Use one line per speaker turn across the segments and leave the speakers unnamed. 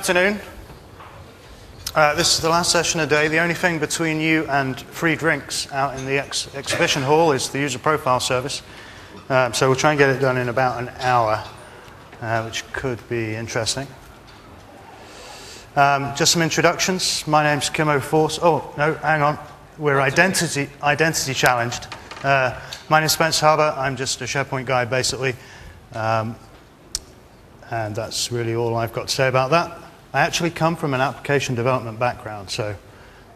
afternoon. This is the last session of the day. The only thing between you and free drinks out in the exhibition hall is the user profile service. So we'll try and get it done in about an hour, which could be interesting. Just some introductions. My name's Kimmo Forss. Oh, no, hang on. We're identity challenged. My name's Harbar. I'm just a SharePoint guy, basically. And that's really all I've got to say about that. I actually come from an application development background, so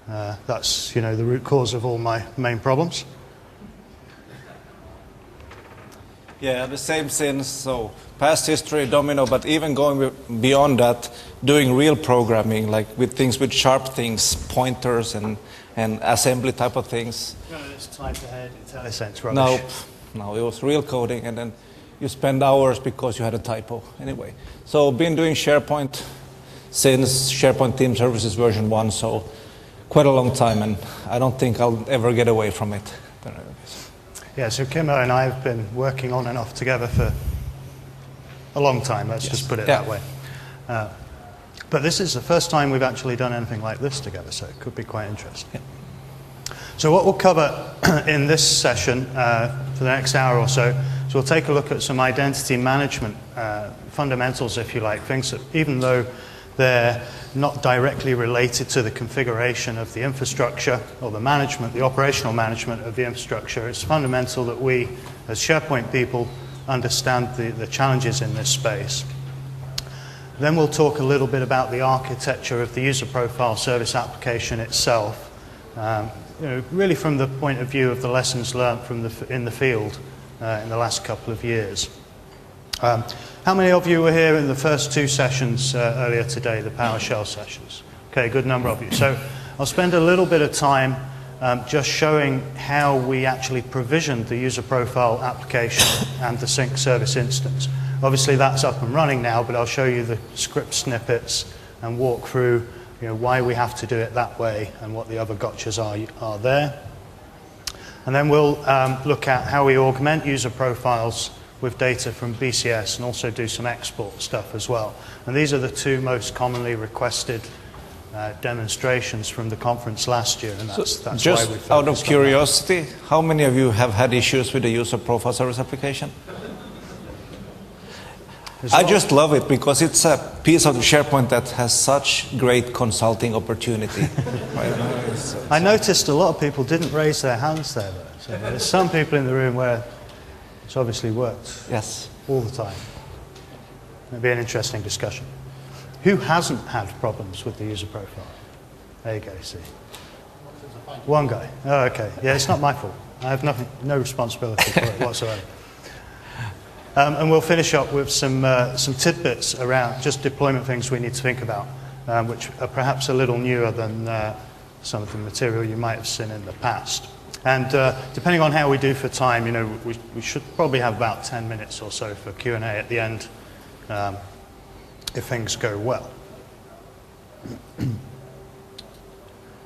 that's the root cause of all my main problems.
Yeah, the same since, so past history, domino, but even going beyond that, doing real programming, like with things with sharp things, pointers and assembly type of things.
No, it's typed ahead, IntelliSense rubbish.
No, it was real coding, and then you spend hours because you had a typo. Anyway, so been doing SharePoint since SharePoint Team Services version 1, so quite a long time, and I don't think I'll ever get away from it.
Yeah, so Kimmo and I have been working on and off together for a long time, let's just put it that way. But this is the first time we've actually done anything like this together, so it could be quite interesting. Yeah. So what we'll cover in this session for the next hour or so, we'll take a look at some identity management fundamentals, if you like, things that even though they're not directly related to the configuration of the infrastructure or the management, the operational management of the infrastructure, it's fundamental that we, as SharePoint people, understand the challenges in this space. Then we'll talk a little bit about the architecture of the user profile service application itself, really from the point of view of the lessons learned in the field in the last couple of years. How many of you were here in the first two sessions earlier today, the PowerShell sessions? Okay, good number of you. So I'll spend a little bit of time just showing how we actually provisioned the user profile application and the sync service instance. Obviously that's up and running now, but I'll show you the script snippets and walk through why we have to do it that way and what the other gotchas are there. And then we'll look at how we augment user profiles with data from BCS and also do some export stuff as well. And these are the two most commonly requested demonstrations from the conference last year, and that's
just
why we focused
out of curiosity, how many of you have had issues with the user profile service application? I just love it because it's a piece of SharePoint that has such great consulting opportunity.
I noticed a lot of people didn't raise their hands there, though. So there's some people in the room where it's obviously worked all the time. It'll be an interesting discussion. Who hasn't had problems with the user profile? There you go, see. One guy. Oh, okay. Yeah, it's not my fault. I have no responsibility for it whatsoever. And we'll finish up with some tidbits around just deployment things we need to think about, which are perhaps a little newer than some of the material you might have seen in the past. And depending on how we do for time, we should probably have about 10 minutes or so for Q&A at the end, if things go well.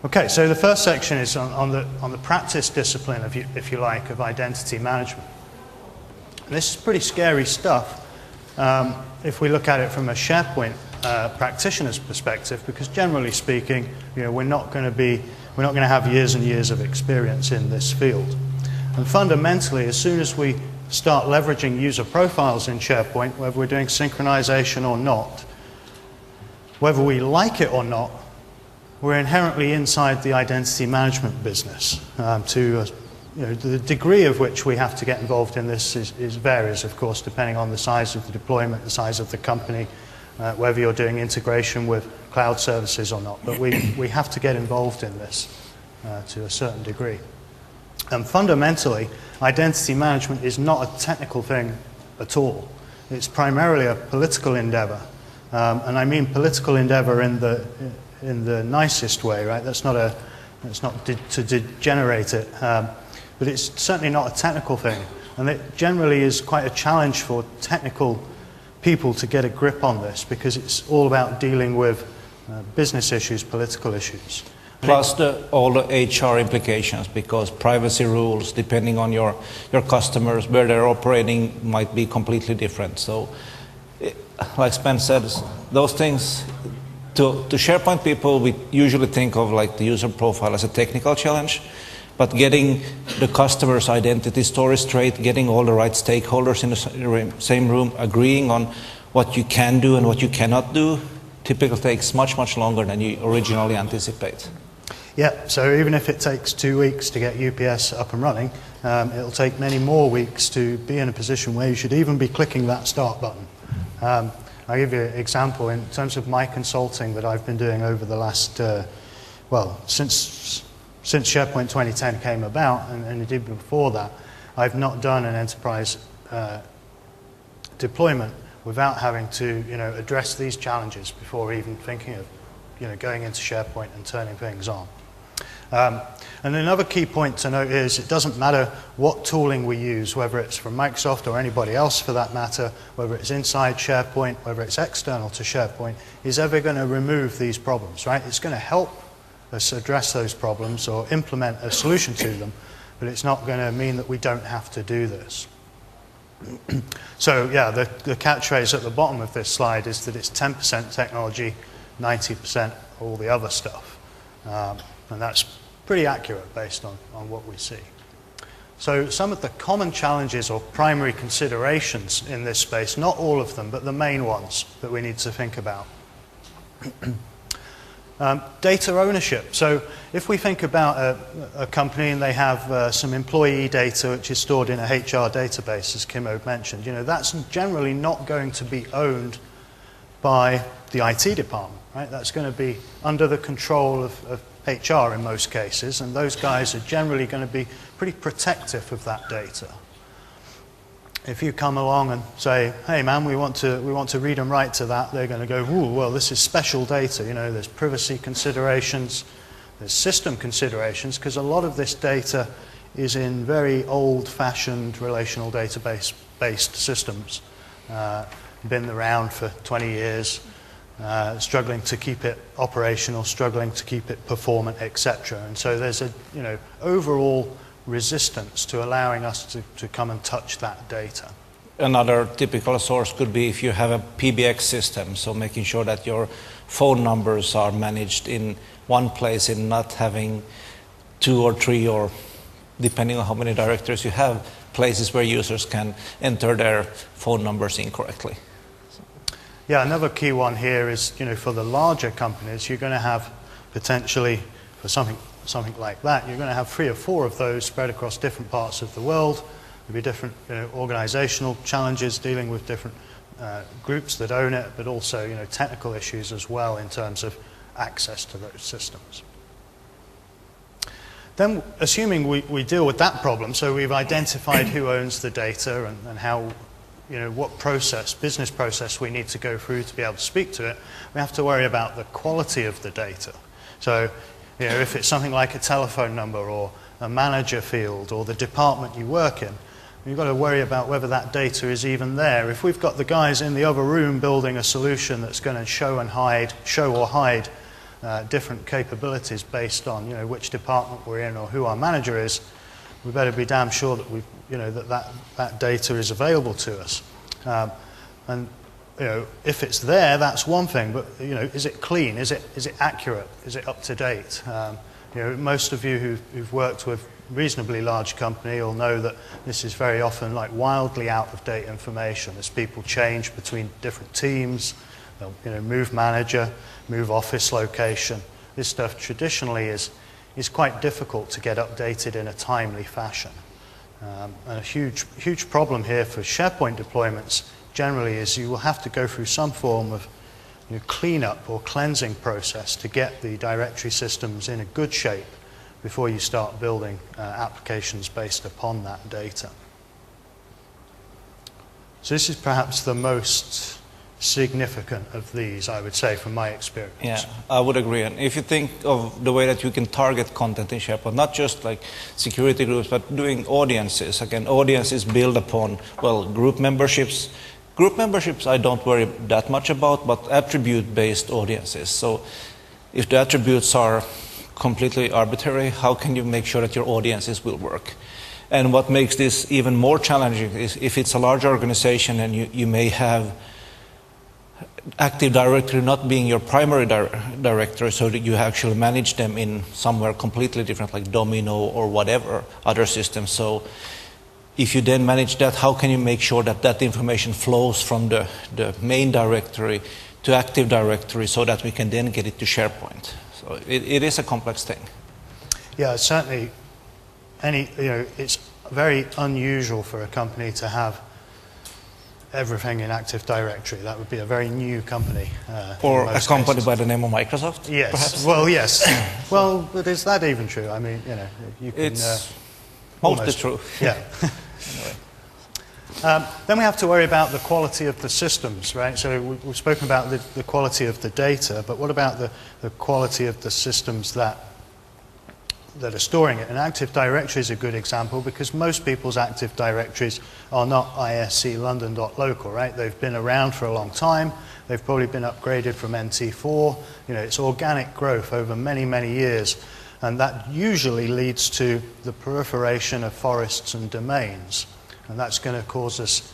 Okay, so the first section is on the practice discipline, if you like, of identity management. And this is pretty scary stuff if we look at it from a SharePoint practitioner's perspective, because generally speaking, we're not going to have years and years of experience in this field. And fundamentally, as soon as we start leveraging user profiles in SharePoint, whether we're doing synchronization or not, whether we like it or not, we're inherently inside the identity management business. The degree of which we have to get involved in this varies, of course, depending on the size of the deployment, the size of the company, whether you're doing integration with cloud services or not. But we have to get involved in this to a certain degree. And fundamentally, identity management is not a technical thing at all. It's primarily a political endeavor. And I mean political endeavor in the nicest way, right? That's not to degenerate it. But it's certainly not a technical thing. And it generally is quite a challenge for technical people to get a grip on this, because it's all about dealing with business issues, political issues.
Plus all the HR implications, because privacy rules, depending on your customers, where they're operating, might be completely different. So, like Spence said, those things To SharePoint people, we usually think of like the user profile as a technical challenge, but getting the customer's identity story straight, getting all the right stakeholders in the same room, agreeing on what you can do and what you cannot do, typically takes much, much longer than you originally anticipate.
Yeah, so even if it takes 2 weeks to get UPS up and running, it'll take many more weeks to be in a position where you should even be clicking that start button. I'll give you an example in terms of my consulting that I've been doing over the last, since SharePoint 2010 came about, and indeed before that, I've not done an enterprise deployment without having to, address these challenges before even thinking of, going into SharePoint and turning things on. And another key point to note is it doesn't matter what tooling we use, whether it's from Microsoft or anybody else for that matter, whether it's inside SharePoint, whether it's external to SharePoint, is ever going to remove these problems, right? It's going to help us address those problems or implement a solution to them, but it's not going to mean that we don't have to do this. So yeah, the catchphrase at the bottom of this slide is that it's 10% technology, 90% all the other stuff. And that's pretty accurate based on what we see. So some of the common challenges or primary considerations in this space, not all of them, but the main ones that we need to think about. Data ownership. So if we think about a company and they have some employee data which is stored in a HR database, as Kimmo mentioned, that's generally not going to be owned by the IT department, right? That's going to be under the control of HR in most cases, and those guys are generally going to be pretty protective of that data. If you come along and say, hey man, we want to read and write to that, they're going to go, ooh, well, this is special data. There's privacy considerations, there's system considerations, because a lot of this data is in very old-fashioned relational database-based systems. Been around for 20 years, struggling to keep it operational, struggling to keep it performant, etc. And so there's a overall resistance to allowing us to come and touch that data.
Another typical source could be if you have a PBX system, so making sure that your phone numbers are managed in one place and not having 2 or 3 or depending on how many directories you have, places where users can enter their phone numbers incorrectly.
Yeah, another key one here is, for the larger companies, you're going to have potentially, for something like that, you're going to have 3 or 4 of those spread across different parts of the world. There'll be different organizational challenges dealing with different groups that own it, but also technical issues as well in terms of access to those systems. Then, assuming we deal with that problem, so we've identified who owns the data and how, what business process we need to go through to be able to speak to it, we have to worry about the quality of the data. So, if it's something like a telephone number or a manager field or the department you work in, you've got to worry about whether that data is even there. If we've got the guys in the other room building a solution that's going to show or hide different capabilities based on which department we're in or who our manager is, we better be damn sure that that data is available to us. And if it's there, that's one thing. But is it clean? Is it accurate? Is it up to date? Most of you who've worked with reasonably large company will know that this is very often like wildly out of date information as people change between different teams. They'll move manager, move office location. This stuff traditionally is quite difficult to get updated in a timely fashion. And a huge problem here for SharePoint deployments generally is you will have to go through some form of cleanup or cleansing process to get the directory systems in a good shape before you start building applications based upon that data. So this is perhaps the most significant of these, I would say, from my experience.
Yeah, I would agree. And if you think of the way that you can target content in SharePoint, not just like security groups, but doing audiences. Again, audiences build upon, group memberships. Group memberships I don't worry that much about, but attribute-based audiences. So if the attributes are completely arbitrary, how can you make sure that your audiences will work? And what makes this even more challenging is if it's a large organization and you may have Active Directory not being your primary directory, so that you actually manage them in somewhere completely different, like Domino or whatever other systems. So if you then manage that, how can you make sure that that information flows from the main directory to Active Directory so that we can then get it to SharePoint? So it is a complex thing.
Yeah, certainly. It's very unusual for a company to have everything in Active Directory. That would be a very new company.
Or a company by the name of Microsoft,
yes.
Perhaps?
Well, yes. Well, but is that even true? I mean, you can...
It's mostly true.
Yeah. Anyway. Then we have to worry about the quality of the systems, right? So we've spoken about the quality of the data, but what about the quality of the systems that are storing it? And Active Directory is a good example because most people's Active Directories are not ISC London.local, right? They've been around for a long time. They've probably been upgraded from NT4. It's organic growth over many, many years. And that usually leads to the proliferation of forests and domains. And that's going to cause us,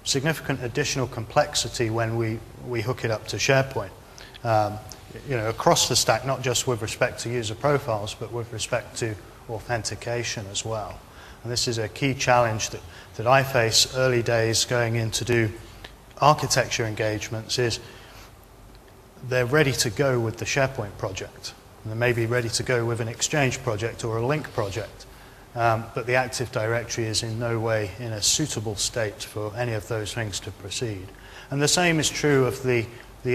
significant additional complexity when we hook it up to SharePoint. Across the stack, not just with respect to user profiles, but with respect to authentication as well. And this is a key challenge that I face early days going in to do architecture engagements is they're ready to go with the SharePoint project. And they may be ready to go with an Exchange project or a Link project. But the Active Directory is in no way in a suitable state for any of those things to proceed. And the same is true of the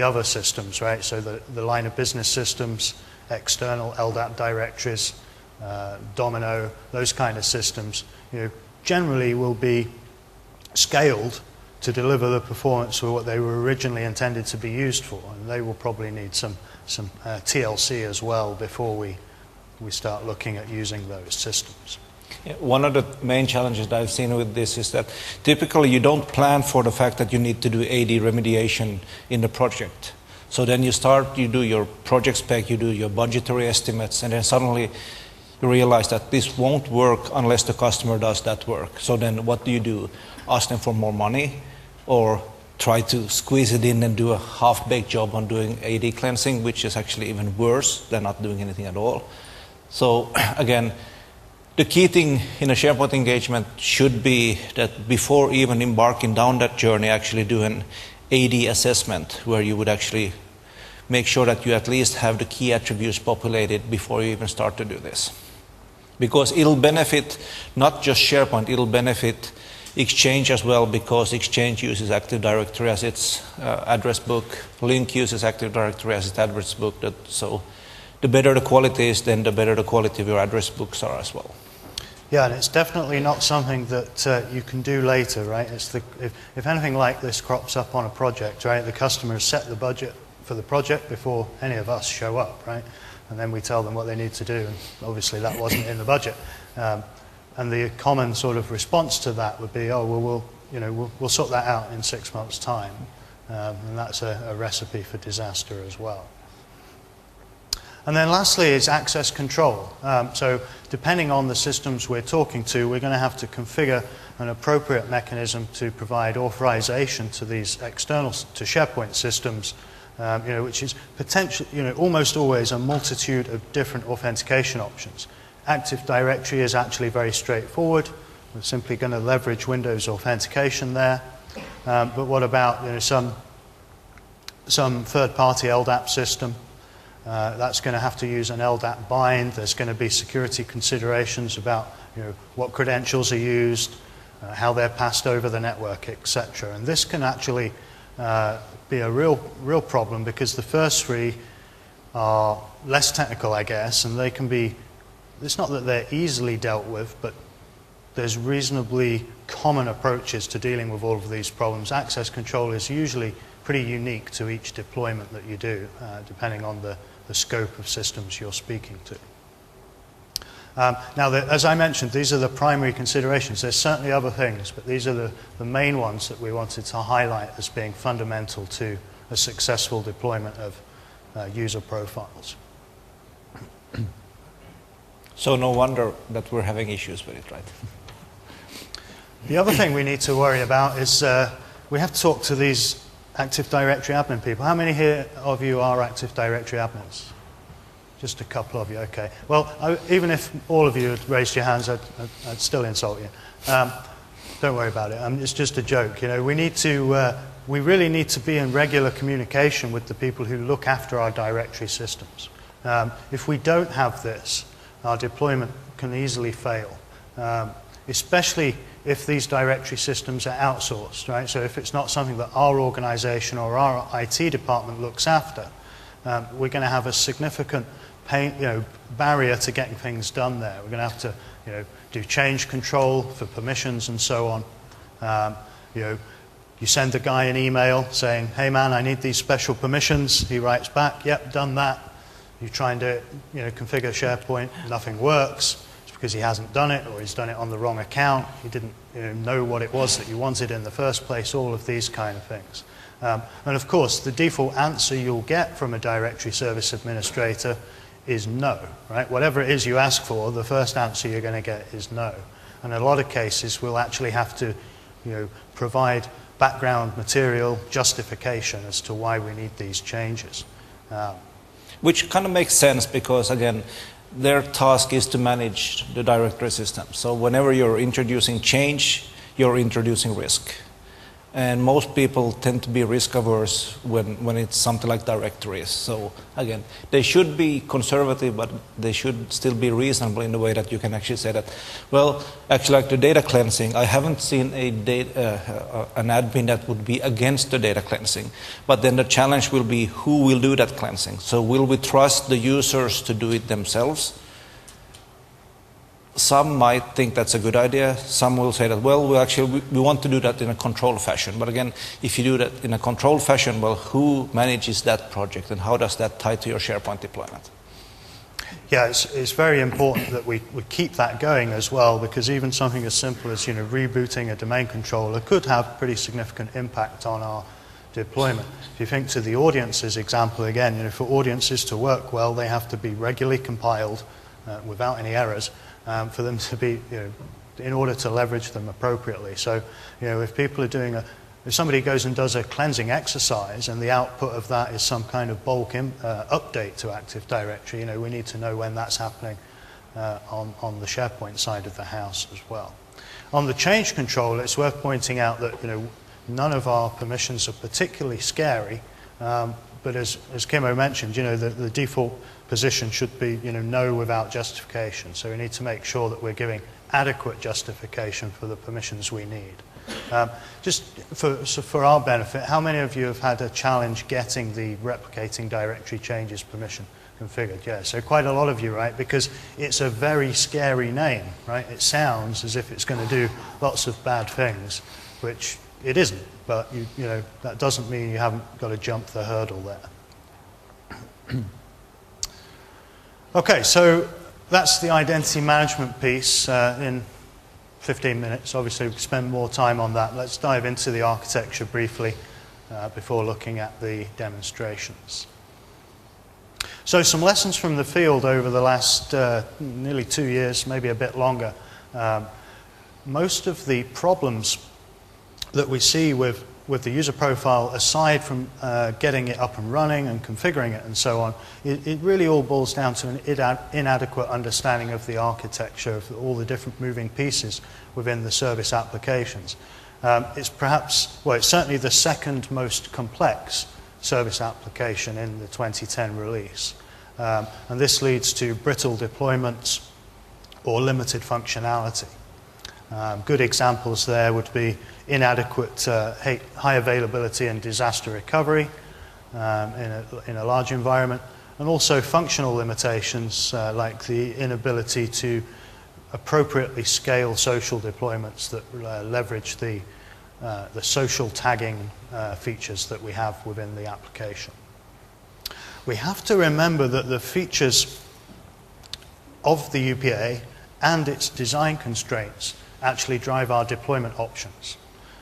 other systems, right? So the line of business systems, external LDAP directories, Domino, those kind of systems, generally will be scaled to deliver the performance for what they were originally intended to be used for. And they will probably need some TLC as well before we start looking at using those systems.
Yeah, one of the main challenges that I've seen with this is that typically you don't plan for the fact that you need to do AD remediation in the project. So then you do your project spec, you do your budgetary estimates, and then suddenly you realize that this won't work unless the customer does that work. So then what do? Ask them for more money, or try to squeeze it in and do a half-baked job on doing AD cleansing, which is actually even worse than not doing anything at all. So again, the key thing in a SharePoint engagement should be that before even embarking down that journey, actually do an AD assessment where you would actually make sure that you at least have the key attributes populated before you even start to do this. Because it'll benefit not just SharePoint, it'll benefit Exchange as well, because Exchange uses Active Directory as its address book. Link uses Active Directory as its address book. So the better the quality is, then the better the quality of your address books are as well.
Yeah, and it's definitely not something that you can do later, right? If anything like this crops up on a project, right, the customer has set the budget for the project before any of us show up, right? And then we tell them what they need to do, and obviously that wasn't in the budget. And the common sort of response to that would be, oh, well, we'll sort that out in 6 months' time. And that's a recipe for disaster as well. And then lastly is access control. So depending on the systems we're talking to, we're going to have to configure an appropriate mechanism to provide authorization to these external to SharePoint systems, which is potentially, almost always a multitude of different authentication options. Active Directory is actually very straightforward. We're simply going to leverage Windows authentication there. But what about some third-party LDAP system? That's going to have to use an LDAP bind. There's going to be security considerations about what credentials are used, how they're passed over the network, etc. And this can actually be a real problem, because the first three are less technical, I guess, and they can be. It's not that they're easily dealt with, but there's reasonably common approaches to dealing with all of these problems. Access control is usually pretty unique to each deployment that you do, depending on the scope of systems you're speaking to. Now, as I mentioned, these are the primary considerations. There's certainly other things, but these are the main ones that we wanted to highlight as being fundamental to a successful deployment of user profiles.
So no wonder that we're having issues with it, right?
The other thing we need to worry about is we have to talk to these Active Directory admin people. How many here of you are Active Directory admins? Just a couple of you, okay. Well, even if all of you had raised your hands, I'd still insult you. Don't worry about it. It's just a joke. You know, we really need to be in regular communication with the people who look after our directory systems. If we don't have this, our deployment can easily fail, especially if these directory systems are outsourced, right? So if it's not something that our organization or our IT department looks after, we're going to have a significant barrier to getting things done there. We're going to have to, do change control for permissions and so on. You send a guy an email saying, "Hey man, I need these special permissions." He writes back, "Yep, done that." You try and do it, configure SharePoint, nothing works. It's because he hasn't done it, or he's done it on the wrong account. He didn't know what it was that you wanted in the first place. All of these kind of things. And of course, the default answer you'll get from a directory service administrator is no, right? Whatever it is you ask for, the first answer you're going to get is no. And in a lot of cases, we'll actually have to, provide background material justification as to why we need these changes.
Which kind of makes sense because, again, their task is to manage the directory system. So whenever you're introducing change, you're introducing risk. And most people tend to be risk averse when it's something like directories. So again, they should be conservative, but they should still be reasonable in the way that you can actually say that, well, actually like the data cleansing, I haven't seen an admin that would be against the data cleansing. But then the challenge will be who will do that cleansing. So will we trust the users to do it themselves? Some might think that's a good idea. Some will say that, well, we want to do that in a controlled fashion. But again, if you do that in a controlled fashion, well, who manages that project and how does that tie to your SharePoint deployment?
Yeah, it's very important that we keep that going as well, because even something as simple as rebooting a domain controller could have pretty significant impact on our deployment. If you think to the audiences example again, for audiences to work well, they have to be regularly compiled without any errors. For them to be, in order to leverage them appropriately. So, if people are doing if somebody goes and does a cleansing exercise and the output of that is some kind of bulk update to Active Directory, we need to know when that's happening on the SharePoint side of the house as well. On the change control, it's worth pointing out that, none of our permissions are particularly scary, but as Kimmo mentioned, the default position should be, no without justification. So we need to make sure that we're giving adequate justification for the permissions we need. Just for our benefit, how many of you have had a challenge getting the replicating directory changes permission configured? Yeah, so quite a lot of you, right? Because it's a very scary name, right? It sounds as if it's going to do lots of bad things, which it isn't. But that doesn't mean you haven't got to jump the hurdle there. Okay, so that's the identity management piece in 15 minutes. Obviously, we spend more time on that. Let's dive into the architecture briefly before looking at the demonstrations. So some lessons from the field over the last nearly 2 years, maybe a bit longer. Most of the problems that we see with the user profile, aside from getting it up and running and configuring it and so on, it really all boils down to an inadequate understanding of the architecture of all the different moving pieces within the service applications. It's it's certainly the second most complex service application in the 2010 release. And this leads to brittle deployments or limited functionality. Good examples there would be inadequate high availability and disaster recovery in a large environment, and also functional limitations like the inability to appropriately scale social deployments that leverage the social tagging features that we have within the application. We have to remember that the features of the UPA and its design constraints actually drive our deployment options.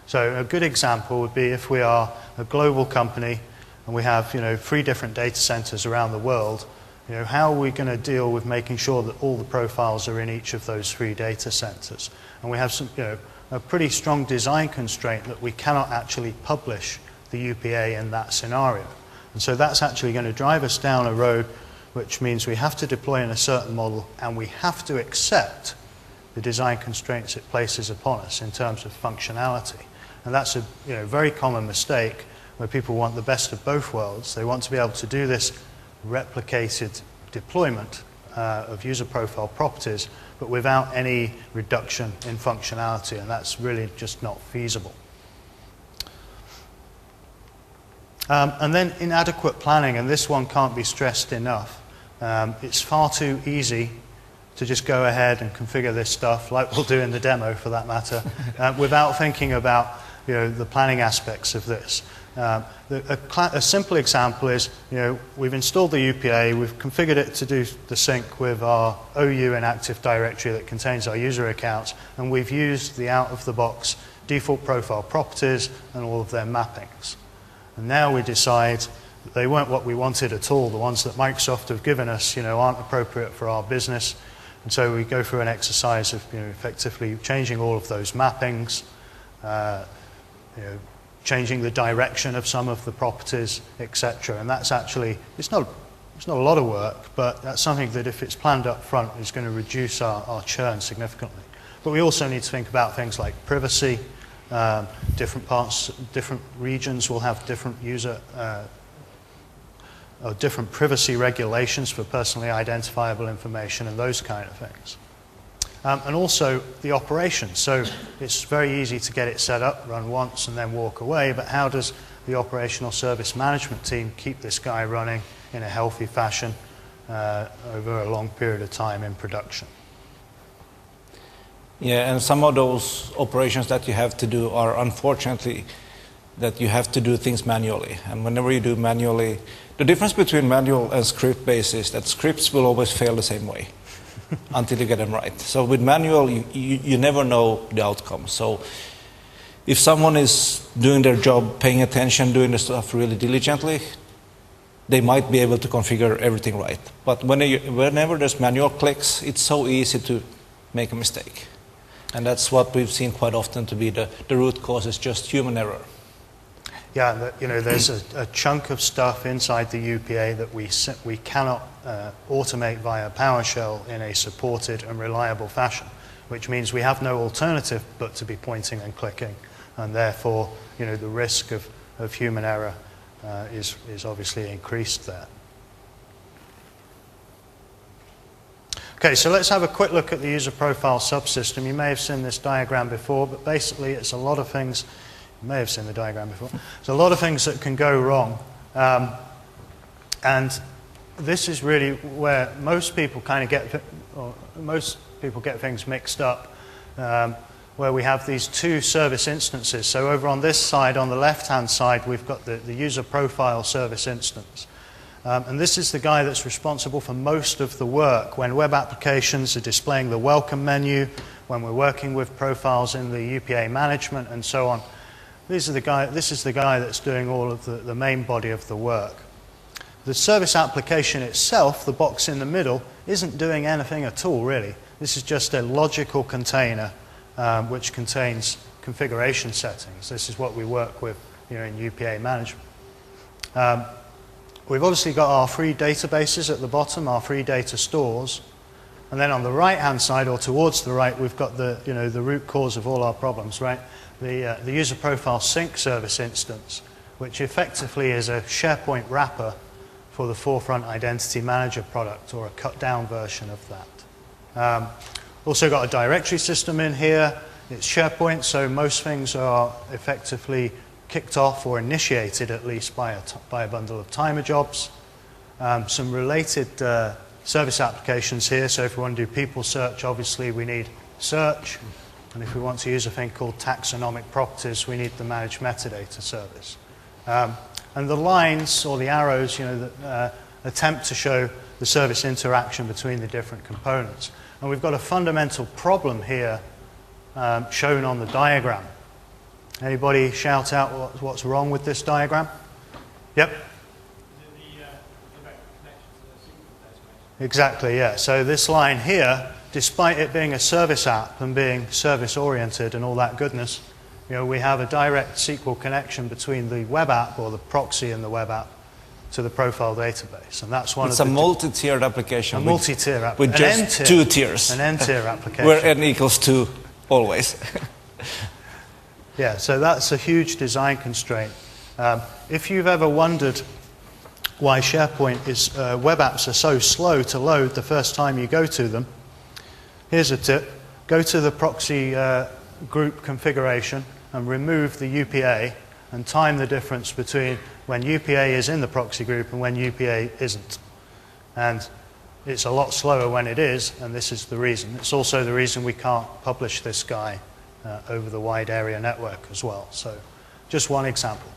So a good example would be if we are a global company and we have 3 different data centers around the world, how are we going to deal with making sure that all the profiles are in each of those 3 data centers? And we have some, a pretty strong design constraint that we cannot actually publish the UPA in that scenario. And so that's actually going to drive us down a road which means we have to deploy in a certain model and we have to accept the design constraints it places upon us in terms of functionality. And that's a very common mistake where people want the best of both worlds. They want to be able to do this replicated deployment of user profile properties, but without any reduction in functionality, and that's really just not feasible. And then inadequate planning, and this one can't be stressed enough. It's far too easy to just go ahead and configure this stuff, like we'll do in the demo for that matter, without thinking about the planning aspects of this. A simple example is, we've installed the UPA, we've configured it to do the sync with our OU in Active Directory that contains our user accounts, and we've used the out-of-the-box default profile properties and all of their mappings. And now we decide that they weren't what we wanted at all. The ones that Microsoft have given us, aren't appropriate for our business. And so we go through an exercise of, effectively changing all of those mappings, changing the direction of some of the properties, etc. And that's actually, it's not a lot of work, but that's something that if it's planned up front is going to reduce our churn significantly. But we also need to think about things like privacy. Different regions will have different or different privacy regulations for personally identifiable information and those kind of things. And also the operations. So it's very easy to get it set up, run once and then walk away, but how does the operational service management team keep this guy running in a healthy fashion over a long period of time in production?
Yeah, and some of those operations that you have to do are unfortunately that you have to do things manually. And whenever you do manually, the difference between manual and script-based is that scripts will always fail the same way until you get them right. So with manual, you never know the outcome. So if someone is doing their job, paying attention, doing the stuff really diligently, they might be able to configure everything right. But whenever there's manual clicks, it's so easy to make a mistake. And that's what we've seen quite often to be the root cause is just human error.
Yeah, there's a chunk of stuff inside the UPA that we cannot automate via PowerShell in a supported and reliable fashion, which means we have no alternative but to be pointing and clicking, and therefore, the risk of human error is obviously increased there. Okay, so let's have a quick look at the user profile subsystem. You may have seen this diagram before, but basically it's a lot of things. You may have seen the diagram before. There's a lot of things that can go wrong. And this is really where most people kind of get things mixed up, where we have these two service instances. So over on this side, on the left-hand side, we've got the user profile service instance. And this is the guy that's responsible for most of the work when web applications are displaying the welcome menu, when we're working with profiles in the UPA management and so on. This is the guy that's doing all of the main body of the work. The service application itself, the box in the middle, isn't doing anything at all, really. This is just a logical container which contains configuration settings. This is what we work with in UPA management. We've obviously got our free databases at the bottom, our free data stores. And then on the right-hand side, or towards the right, we've got the root cause of all our problems, right? The user profile sync service instance, which effectively is a SharePoint wrapper for the Forefront Identity Manager product, or a cut-down version of that. Also got a directory system in here. It's SharePoint, so most things are effectively kicked off or initiated at least by a bundle of timer jobs. Some related service applications here. So if we want to do people search, obviously we need search. And if we want to use a thing called taxonomic properties, we need the managed metadata service. And the lines or the arrows, that attempt to show the service interaction between the different components. And we've got a fundamental problem here shown on the diagram. Anybody shout out what's wrong with this diagram? Yep. Exactly, yeah. So this line here, despite it being a service app and being service-oriented and all that goodness, we have a direct SQL connection between the web app or the proxy in the web app to the profile database, and that's one
it's
of
a multi-tiered application.
A multi-tier app
with just 2 tiers.
An n-tier application.
Where n equals 2 always.
Yeah, so that's a huge design constraint. If you've ever wondered why SharePoint web apps are so slow to load the first time you go to them, here's a tip. Go to the proxy group configuration and remove the UPA and time the difference between when UPA is in the proxy group and when UPA isn't. And it's a lot slower when it is, and this is the reason. It's also the reason we can't publish this guy over the wide area network as well. So just one example.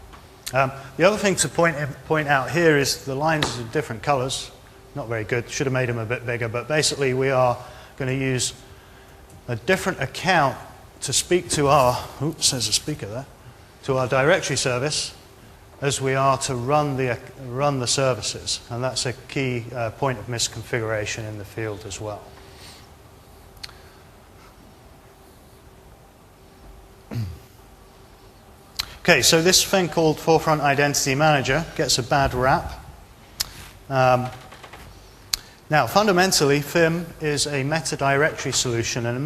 The other thing to point out here is the lines are different colors. Not very good. Should have made them a bit bigger, but basically we are going to use a different account to speak to our, oops, there's a speaker there, to our directory service as we are to run the services. And that's a key point of misconfiguration in the field as well. Okay, so this thing called Forefront Identity Manager gets a bad rap. Now, fundamentally, FIM is a meta-directory solution, and a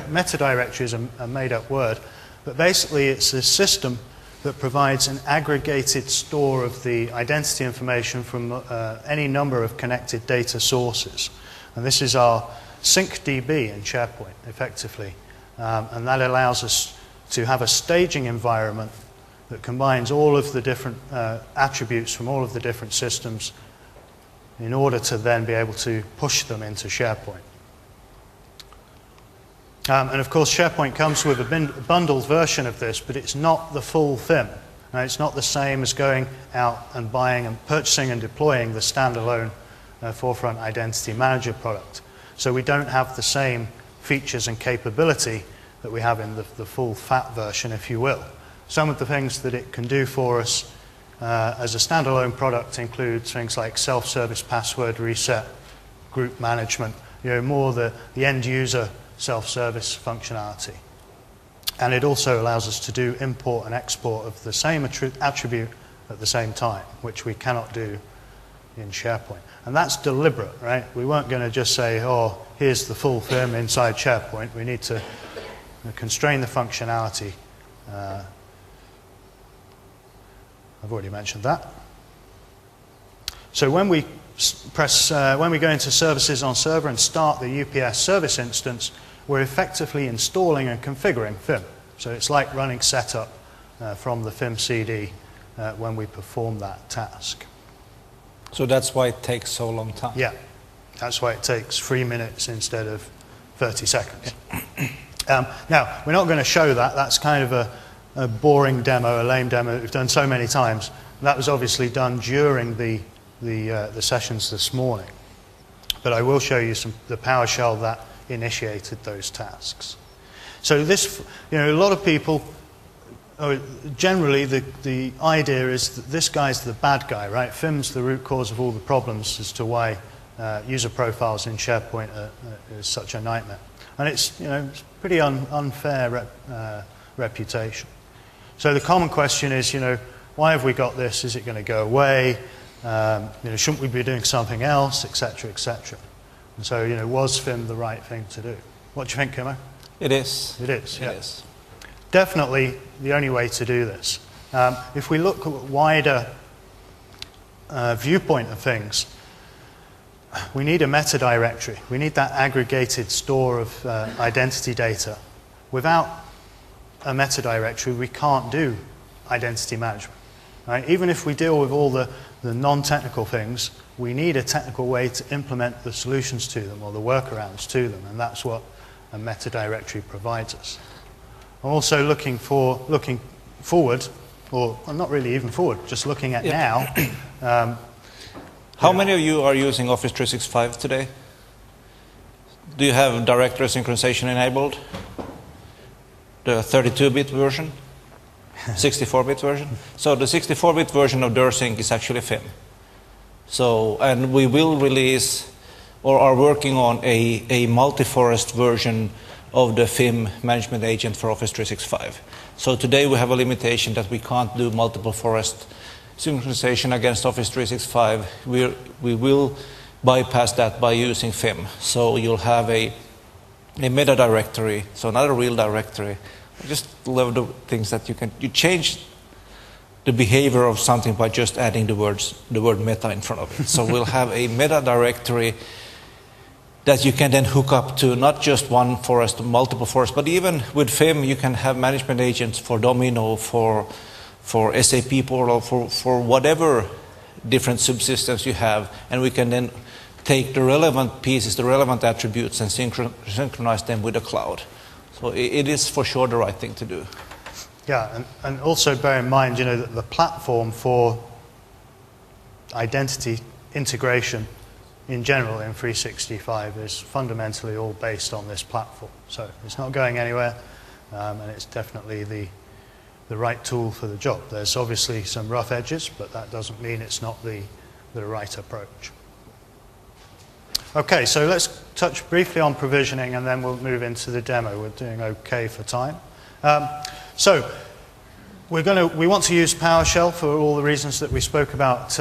meta-directory is a made-up word, but basically it's a system that provides an aggregated store of the identity information from any number of connected data sources. And this is our SyncDB in SharePoint, effectively. And that allows us to have a staging environment that combines all of the different attributes from all of the different systems in order to then be able to push them into SharePoint. And of course, SharePoint comes with a bundled version of this, but it's not the full FIM. It's not the same as going out and buying and purchasing and deploying the standalone Forefront Identity Manager product. So we don't have the same features and capability that we have in the full fat version, if you will. Some of the things that it can do for us as a standalone product includes things like self-service password reset, group management, more the end user self-service functionality. And it also allows us to do import and export of the same attribute at the same time, which we cannot do in SharePoint. And that's deliberate, right? We weren't going to just say, oh, here's the full FIM inside SharePoint. We need to constrain the functionality. I've already mentioned that. So when we when we go into services on server and start the UPS service instance, we're effectively installing and configuring FIM. So it's like running setup from the FIM CD when we perform that task.
So that's why it takes so long time.
Yeah, that's why it takes 3 minutes instead of 30 seconds. Now, we're not going to show that. That's kind of a boring demo, a lame demo that we've done so many times. That was obviously done during the sessions this morning. But I will show you the PowerShell that initiated those tasks. So this, a lot of people, generally the idea is that this guy's the bad guy, right? FIM's the root cause of all the problems as to why user profiles in SharePoint is such a nightmare. And it's, it's pretty unfair reputation. So the common question is, why have we got this? Is it going to go away? Shouldn't we be doing something else, etc., etc.? And so, was FIM the right thing to do? What do you think, Kimmo?
It is.
It is, yeah.
It is.
Definitely the only way to do this. If we look at a wider viewpoint of things, we need a meta-directory. We need that aggregated store of identity data. Without a meta-directory, we can't do identity management. Right? Even if we deal with all the non-technical things, we need a technical way to implement the solutions to them or the workarounds to them, and that's what a meta-directory provides us. I'm also looking forward, or not really even forward, just looking at now.
How many of you are using Office 365 today? Do you have directory synchronization enabled? The 32-bit version? 64-bit version? So the 64-bit version of DirSync is actually FIM. So, and we will release, or are working on a multi-forest version of the FIM management agent for Office 365. So today we have a limitation that we can't do multiple forest synchronization against Office 365. We will bypass that by using FIM. So you'll have a meta directory, so not a real directory. I just love the things that you change the behavior of something by just adding the word meta in front of it. So we'll have a meta directory that you can then hook up to not just one forest, multiple forests, but even with FIM you can have management agents for Domino, for SAP portal, for whatever different subsystems you have, and we can then take the relevant pieces, the relevant attributes, and synchronize them with the cloud. So it is for sure the right thing to do.
Yeah, and also bear in mind, that the platform for identity integration in general in 365 is fundamentally all based on this platform. So it's not going anywhere, and it's definitely the right tool for the job. There's obviously some rough edges, but that doesn't mean it's not the right approach. Okay, so let's touch briefly on provisioning, and then we'll move into the demo. We're doing okay for time. So we want to use PowerShell for all the reasons that we spoke about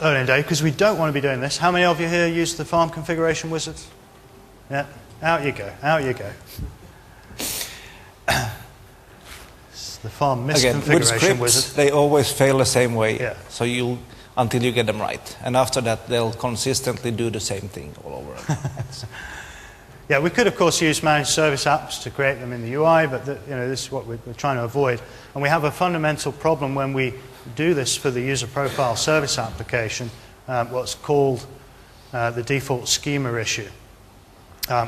earlier in the day, because we don't want to be doing this. How many of you here use the farm configuration wizards? Yeah, out you go, out you go. It's the farm misconfiguration wizard.
They always fail the same way.
Yeah.
So until you get them right, and after that they'll consistently do the same thing all over again.
Yeah, we could of course use managed service apps to create them in the UI, but this is what we're trying to avoid. And we have a fundamental problem when we do this for the user profile service application, what's called the default schema issue,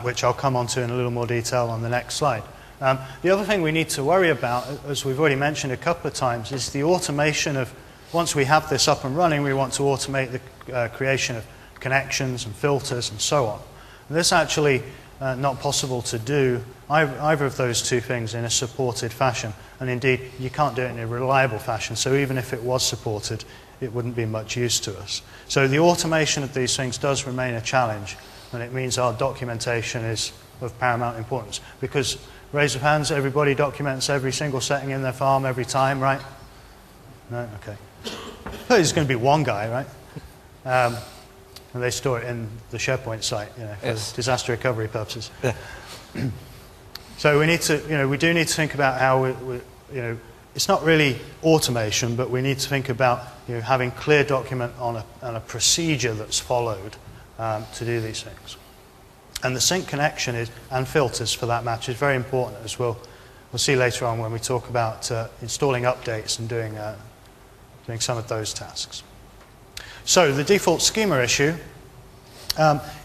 which I'll come on to in a little more detail on the next slide. The other thing we need to worry about, as we've already mentioned a couple of times, is the automation of, once we have this up and running, we want to automate the creation of connections and filters and so on. And this actually not possible to do either of those two things in a supported fashion, and indeed you can't do it in a reliable fashion, so even if it was supported it wouldn't be much use to us. So the automation of these things does remain a challenge, and it means our documentation is of paramount importance, because raise of hands, everybody documents every single setting in their farm every time, right? No? Okay. But there's going to be one guy, right? And they store it in the SharePoint site, for disaster recovery purposes.
Yeah.
So we need to, we do need to think about how it's not really automation, but we need to think about having clear document on a procedure that's followed to do these things. And the sync connection and filters for that matter is very important, as we'll see later on when we talk about installing updates and doing some of those tasks. So the default schema issue,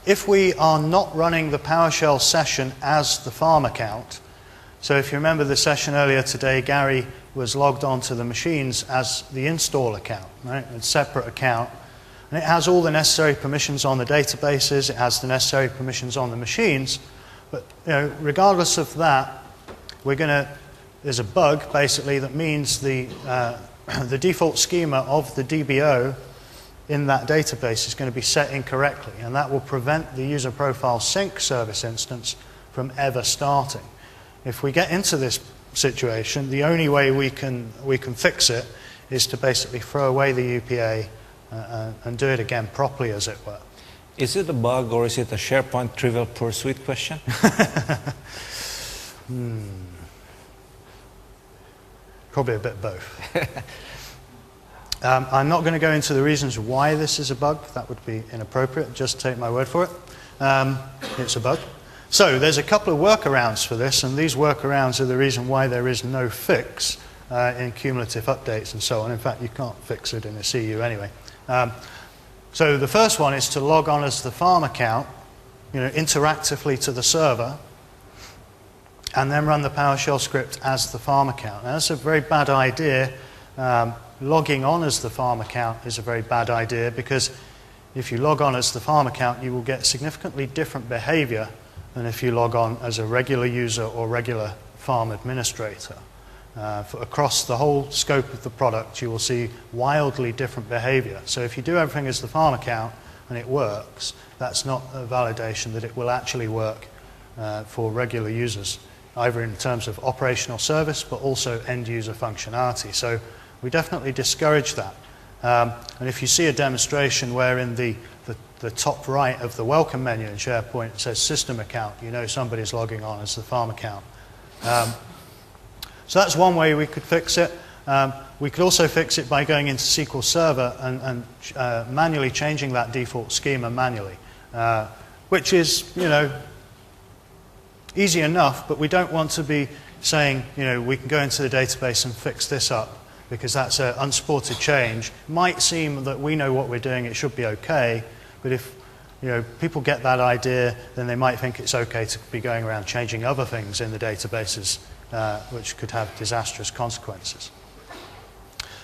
if we are not running the PowerShell session as the farm account, so if you remember the session earlier today, Gary was logged onto the machines as the install account, right? A separate account. And it has all the necessary permissions on the databases, it has the necessary permissions on the machines, but regardless of that, there's a bug basically that means the default schema of the DBO in that database is going to be set incorrectly, and that will prevent the user profile sync service instance from ever starting. If we get into this situation, the only way we can fix it is to basically throw away the UPA and do it again properly, as it were.
Is it a bug or is it a SharePoint Trivial Pursuit question?
Probably a bit both. I'm not going to go into the reasons why this is a bug. That would be inappropriate. Just take my word for it. It's a bug. So there's a couple of workarounds for this, and these workarounds are the reason why there is no fix in cumulative updates and so on. In fact, you can't fix it in a CU anyway. So the first one is to log on as the farm account, interactively to the server, and then run the PowerShell script as the farm account. Now, that's a very bad idea. Logging on as the farm account is a very bad idea, because if you log on as the farm account, you will get significantly different behavior than if you log on as a regular user or regular farm administrator. Across the whole scope of the product, you will see wildly different behavior. So if you do everything as the farm account and it works, that's not a validation that it will actually work for regular users either in terms of operational service, but also end-user functionality. So we definitely discourage that. And if you see a demonstration where in the top right of the welcome menu in SharePoint it says system account, you know somebody's logging on as the farm account. So that's one way we could fix it. We could also fix it by going into SQL Server and manually changing that default schema manually, which is, you know, easy enough, but we don't want to be saying, you know, we can go into the database and fix this up, because that's an unsupported change. It might seem that we know what we're doing, it should be okay, but if, you know, people get that idea, then they might think it's okay to be going around changing other things in the databases, which could have disastrous consequences.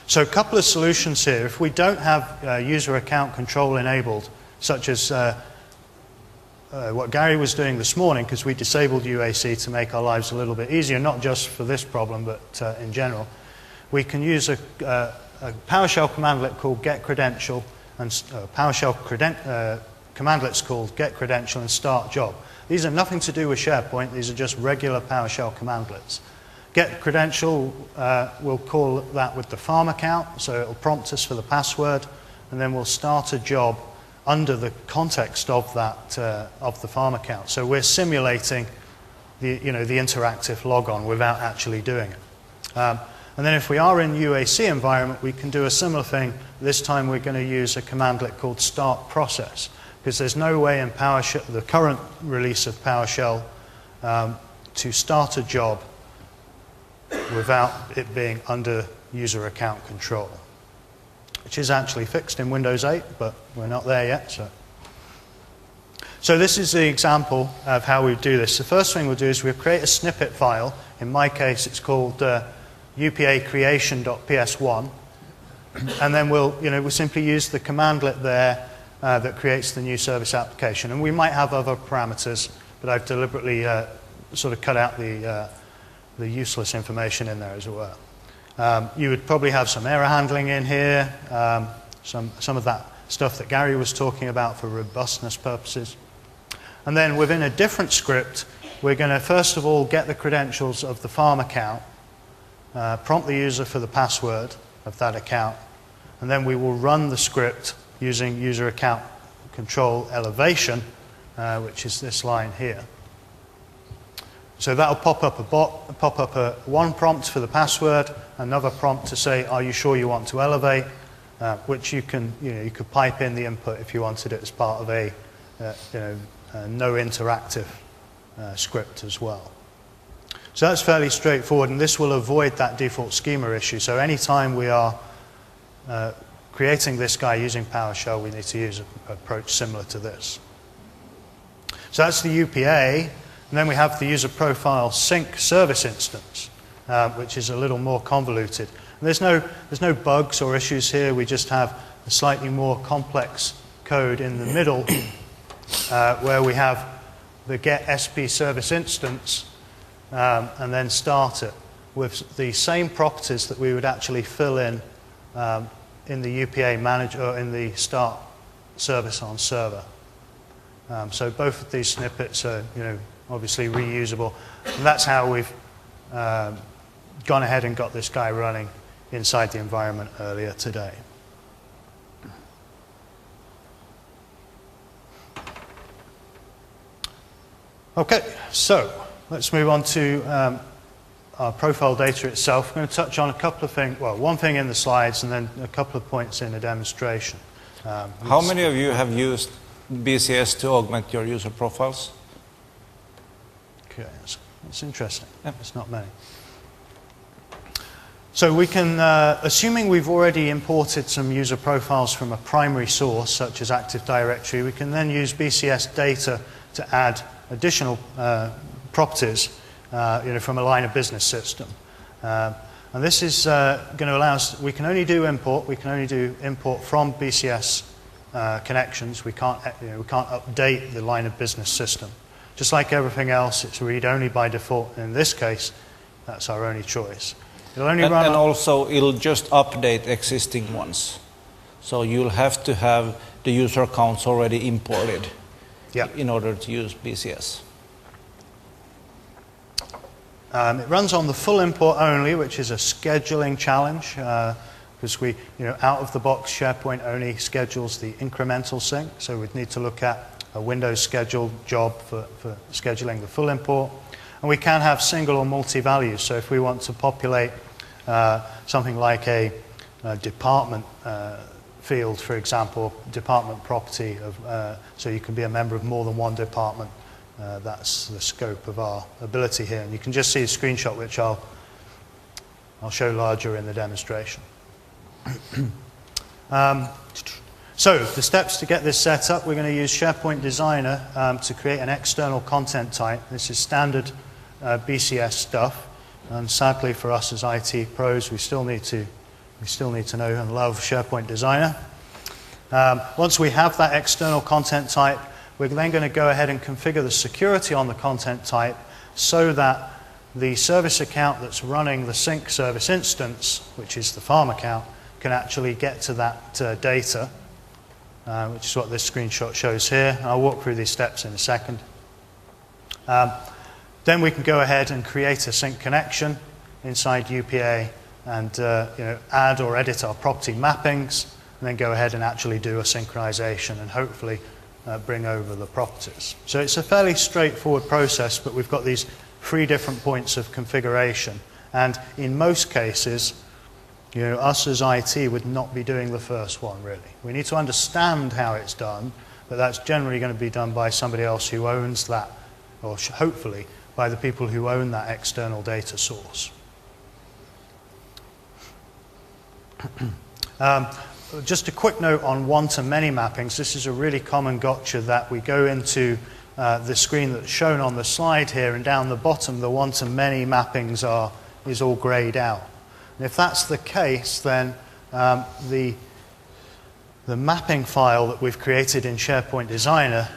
So a couple of solutions here. If we don't have user account control enabled, such as what Gary was doing this morning, because we disabled UAC to make our lives a little bit easier, not just for this problem, but in general, we can use a PowerShell commandlet called getCredential and PowerShell commandlets called getCredential and startJob. These are nothing to do with SharePoint. These are just regular PowerShell commandlets. GetCredential will call that with the farm account, so it will prompt us for the password, and then we'll start a job under the context of that of the farm account. So we're simulating the interactive logon without actually doing it. And then if we are in UAC environment, we can do a similar thing. This time we're going to use a commandlet called start process, because there's no way in PowerShell, the current release of PowerShell, to start a job without it being under user account control, which is actually fixed in Windows 8, but we're not there yet. So this is the example of how we do this. The first thing we'll do is we'll create a snippet file. In my case, it's called UPA creation.ps1, and then we'll simply use the commandlet there that creates the new service application. And we might have other parameters, but I've deliberately sort of cut out the useless information in there as well. You would probably have some error handling in here, some of that stuff that Gary was talking about for robustness purposes. And then within a different script, we're going to first of all get the credentials of the farm account, prompt the user for the password of that account, and then we will run the script using user account control elevation, which is this line here. So that'll pop up one prompt for the password, another prompt to say, are you sure you want to elevate, which you could pipe in the input if you wanted it as part of a no interactive script as well. So that's fairly straightforward, and this will avoid that default schema issue. So anytime we are creating this guy using PowerShell, we need to use an approach similar to this. So that's the UPA. And then we have the user profile sync service instance, which is a little more convoluted. And there's no bugs or issues here. We just have a slightly more complex code in the middle where we have the get SP service instance and then start it with the same properties that we would actually fill in the UPA manager or in the start service on server. So both of these snippets are, obviously reusable, and that's how we've gone ahead and got this guy running inside the environment earlier today. Okay, so let's move on to our profile data itself. I'm going to touch on a couple of things, well, one thing in the slides and then a couple of points in the demonstration.
How many of you have used BCS to augment your user profiles?
Okay, that's interesting. Yep. It's not many. So we can, assuming we've already imported some user profiles from a primary source, such as Active Directory, we can then use BCS Data to add additional properties from a line of business system. And this is going to allow us, we can only do import from BCS Connections. We can't update the line of business system. Just like everything else, it's read only by default. In this case, that's our only choice. It'll only run
and also, it'll just update existing ones. So you'll have to have the user accounts already imported in order to use BCS.
It runs on the full import only, which is a scheduling challenge, because we, out of the box, SharePoint only schedules the incremental sync, so we'd need to look at a Windows schedule job for scheduling the full import. And we can have single or multi-values, so if we want to populate something like a department field, for example, department property, so you can be a member of more than one department. That's the scope of our ability here. And you can just see a screenshot, which I'll show larger in the demonstration. So the steps to get this set up, we're going to use SharePoint Designer to create an external content type. This is standard BCS stuff. And sadly for us as IT pros, we still need to know and love SharePoint Designer. Once we have that external content type, we're then going to go ahead and configure the security on the content type so that the service account that's running the sync service instance, which is the farm account, can actually get to that data, which is what this screenshot shows here. I'll walk through these steps in a second. Then we can go ahead and create a sync connection inside UPA and add or edit our property mappings, and then go ahead and actually do a synchronization and hopefully bring over the properties. So it's a fairly straightforward process, but we've got these 3 different points of configuration. And in most cases, us as IT would not be doing the first one, really. We need to understand how it's done, but that's generally going to be done by somebody else who owns that, or hopefully by the people who own that external data source. Just a quick note on one-to-many mappings. This is a really common gotcha that we go into the screen that's shown on the slide here, and down the bottom the one-to-many mappings is all grayed out. And if that's the case, then the mapping file that we've created in SharePoint Designer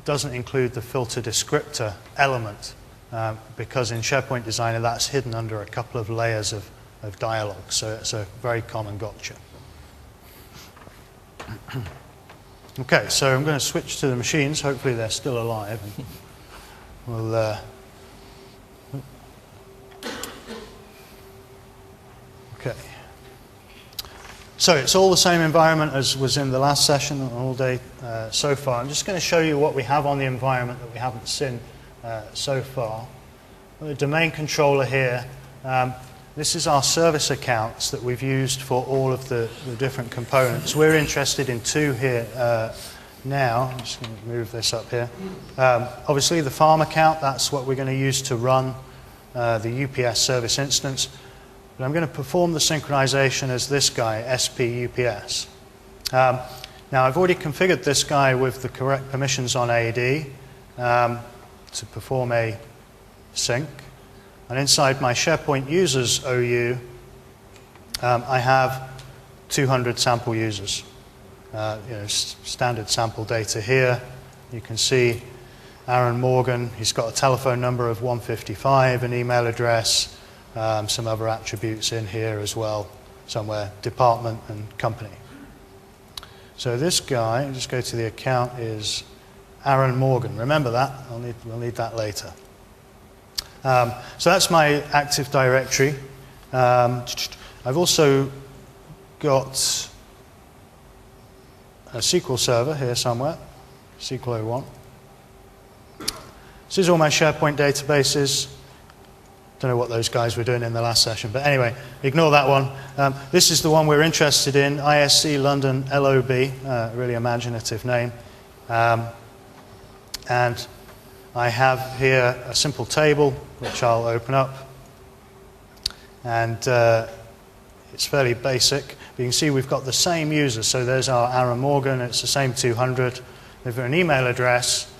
doesn't include the filter descriptor element, because in SharePoint Designer that's hidden under a couple of layers of dialogue. So it's a very common gotcha. Okay, so I'm going to switch to the machines. Hopefully they're still alive. We'll okay. So it's all the same environment as was in the last session all day so far. I'm just going to show you what we have on the environment that we haven't seen so far. The domain controller here. This is our service accounts that we've used for all of the different components. We're interested in 2 here now. I'm just going to move this up here. Obviously the farm account, that's what we're going to use to run the UPS service instance. But I'm going to perform the synchronization as this guy, SP UPS. Now I've already configured this guy with the correct permissions on AD to perform a sync. And inside my SharePoint users OU, I have 200 sample users. Standard sample data here. You can see Aaron Morgan. He's got a telephone number of 155, an email address, some other attributes in here as well, somewhere, department and company. So this guy, just go to the account, is Aaron Morgan. Remember that. We'll need that later. So that's my Active Directory. I've also got a SQL server here somewhere, SQL 01. This is all my SharePoint databases. Don't know what those guys were doing in the last session, but anyway, ignore that one. This is the one we're interested in, ISC London LOB, really imaginative name. And I have here a simple table, which I'll open up. And it's fairly basic. But you can see we've got the same users. So there's our Aaron Morgan. It's the same 200. They've got an email address,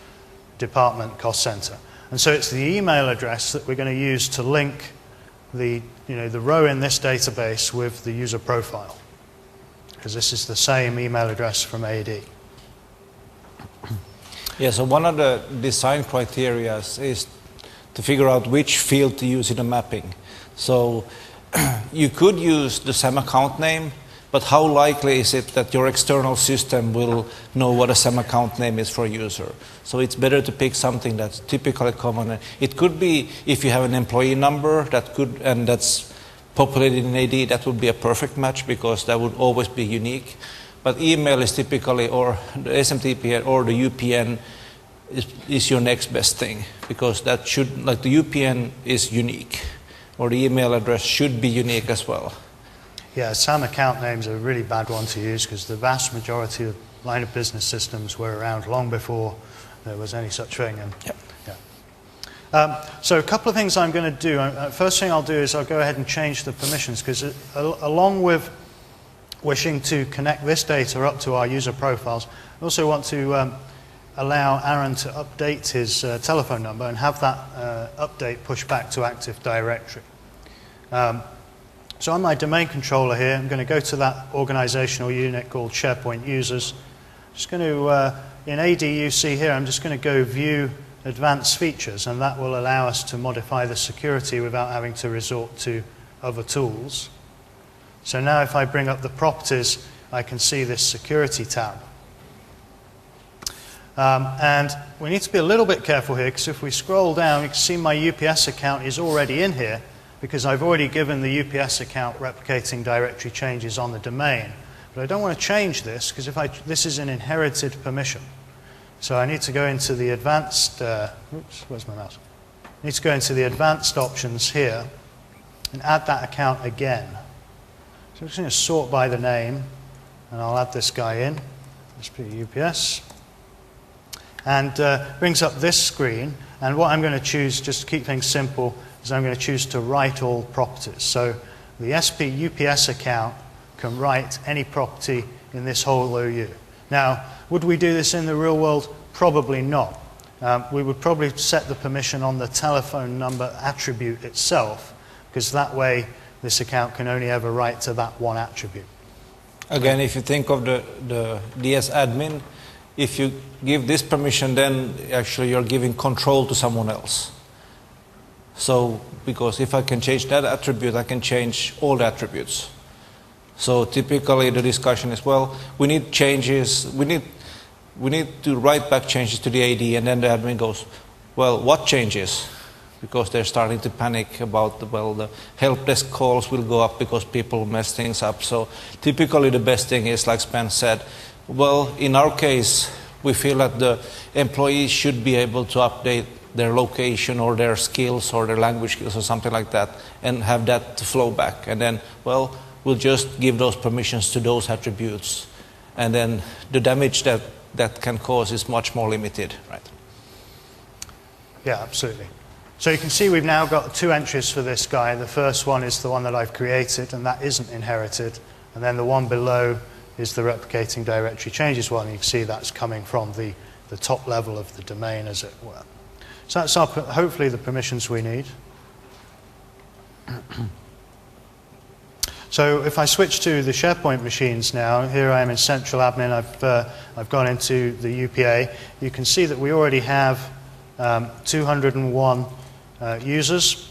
department, cost center. And so it's the email address that we're going to use to link the row in this database with the user profile, because this is the same email address from AD.
Yeah, so one of the design criteria is to figure out which field to use in a mapping. So you could use the same account name, But how likely is it that your external system will know what a SAM account name is for a user? So it's better to pick something that's typically common. It could be if you have an employee number and that's populated in AD, that would be a perfect match because that would always be unique. But email is typically, or the SMTP or the UPN is your next best thing, because that should, like the UPN is unique, or the email address should be unique as well.
Yeah, SAM account names are a really bad one to use because the vast majority of line of business systems were around long before there was any such thing. And,
yep.
Yeah. So a couple of things I'm going to do. First thing I'll do is I'll go ahead and change the permissions, because along with wishing to connect this data up to our user profiles, I also want to allow Aaron to update his telephone number and have that update pushed back to Active Directory. So on my domain controller here, I'm going to go to that organizational unit called SharePoint Users. I'm just going to, in ADUC here, I'm just going to go View Advanced Features, and that will allow us to modify the security without having to resort to other tools. So now if I bring up the properties, I can see this security tab. And we need to be a little bit careful here, because if we scroll down, you can see my UPS account is already in here, because I've already given the UPS account replicating directory changes on the domain. But I don't want to change this, because this is an inherited permission. So I need to go into the advanced, oops, where's my mouse? I need to go into the advanced options here and add that account again. So I'm just going to sort by the name, and I'll add this guy in. Let's put UPS. And brings up this screen. And what I'm going to choose, just to keep things simple, is I'm going to choose to write all properties. So the SP UPS account can write any property in this whole OU. Now, would we do this in the real world? Probably not. We would probably set the permission on the telephone number attribute itself, because that way this account can only ever write to that one attribute.
Again, if you think of the DS admin, if you give this permission, then actually you're giving control to someone else. So, because if I can change that attribute, I can change all the attributes. So typically the discussion is, well, we need changes, we need to write back changes to the AD, and then the admin goes, well, what changes? Because they're starting to panic about, well, the help desk calls will go up because people mess things up. So typically the best thing is, like Spen said, well, in our case, we feel that the employees should be able to update their location or their skills or their language skills or something like that, and have that to flow back. And then, well, we'll just give those permissions to those attributes. And then the damage that can cause is much more limited, right?
Yeah, absolutely. So you can see we've now got 2 entries for this guy. The first one is the one that I've created, and that isn't inherited. And then the one below is the replicating directory changes one. You can see that's coming from the top level of the domain, as it were. So that's hopefully the permissions we need. So if I switch to the SharePoint machines now, here I am in Central Admin. I've gone into the UPA. You can see that we already have 201 users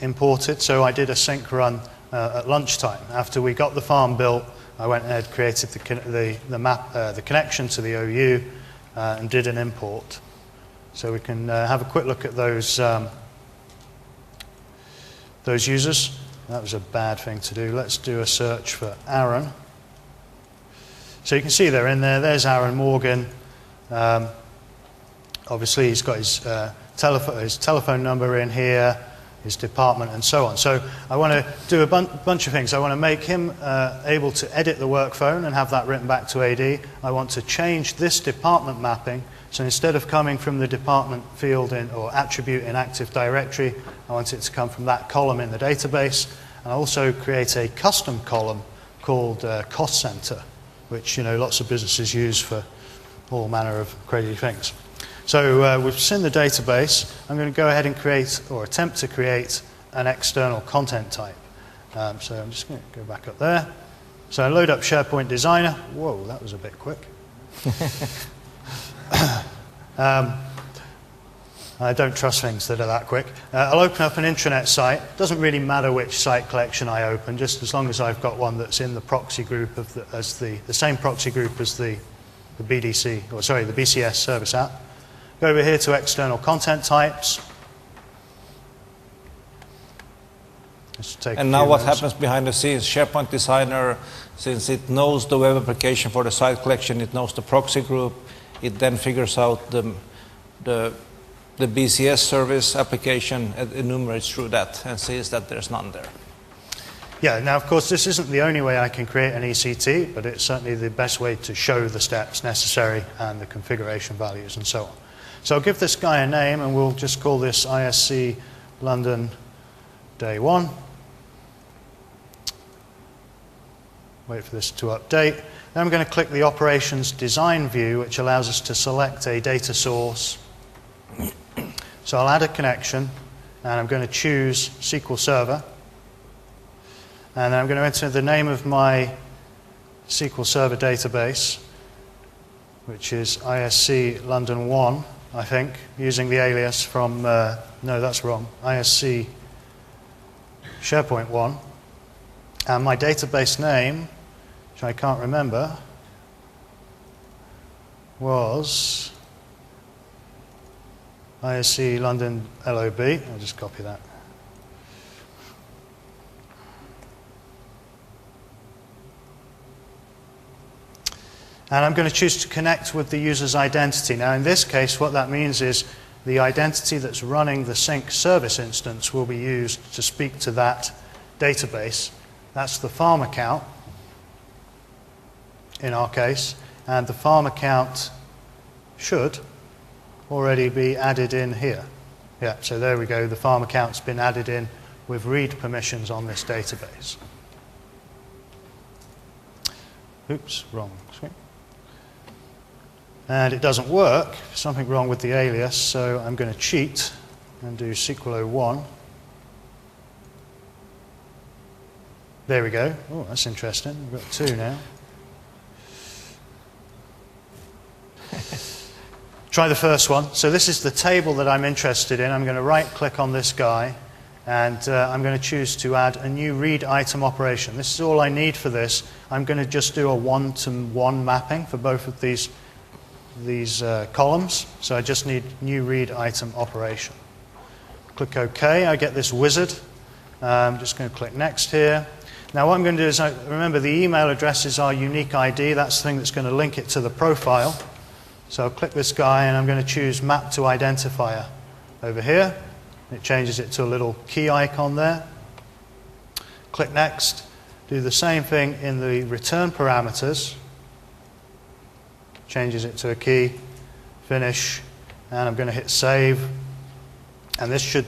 imported. So I did a sync run at lunchtime. After we got the farm built, I went ahead, created the connection to the OU, and did an import. So we can have a quick look at those users. That was a bad thing to do. Let's do a search for Aaron. So you can see they're in there. There's Aaron Morgan. Obviously, he's got his telephone number in here, his department, and so on. So I want to do a bunch of things. I want to make him able to edit the work phone and have that written back to AD. I want to change this department mapping. So instead of coming from the department field or attribute in Active Directory, I want it to come from that column in the database. And I also create a custom column called Cost Center, which lots of businesses use for all manner of crazy things. So we've seen the database. I'm going to go ahead and create, or attempt to create, an external content type. So I'm just going to go back up there. So I load up SharePoint Designer. Whoa, that was a bit quick. I don't trust things that are that quick. I'll open up an intranet site. Doesn't really matter which site collection I open, just as long as I've got one that's in the proxy group of the same proxy group as the BDC, or sorry, the BCS service app. Go over here to external content types.
And now what happens behind the scenes? SharePoint Designer, since it knows the web application for the site collection, it knows the proxy group, it then figures out the BCS service application, and enumerates through that and sees that there's none there.
Yeah, now of course this isn't the only way I can create an ECT, but it's certainly the best way to show the steps necessary and the configuration values and so on. So I'll give this guy a name and we'll just call this ISC London Day 1. Wait for this to update. Then I'm going to click the Operations Design view, which allows us to select a data source. So I'll add a connection, and I'm going to choose SQL Server. And then I'm going to enter the name of my SQL Server database, which is ISC London 1, I think, using the alias from, no, that's wrong, ISC SharePoint 1. And my database name, which I can't remember, was ISC London LOB. I'll just copy that. And I'm going to choose to connect with the user's identity. Now in this case, what that means is the identity that's running the sync service instance will be used to speak to that database. That's the farm account, in our case, and the farm account should already be added in here. Yeah, so there we go, the farm account's been added in with read permissions on this database. Oops, wrong screen. And it doesn't work, something wrong with the alias, so I'm going to cheat and do SQL 01. There we go. Oh, that's interesting. We've got 2 now. Try the first one. So this is the table that I'm interested in. I'm going to right-click on this guy, and I'm going to choose to add a new read item operation. This is all I need for this. I'm going to just do a one-to-one mapping for both of these columns. So I just need new read item operation. Click OK. I get this wizard. I'm just going to click Next here. Now what I'm going to do is, remember the email address is our unique ID. That's the thing that's going to link it to the profile. So I'll click this guy and I'm going to choose Map to Identifier over here. It changes it to a little key icon there. Click Next. Do the same thing in the return parameters. Changes it to a key. Finish. And I'm going to hit Save. And this should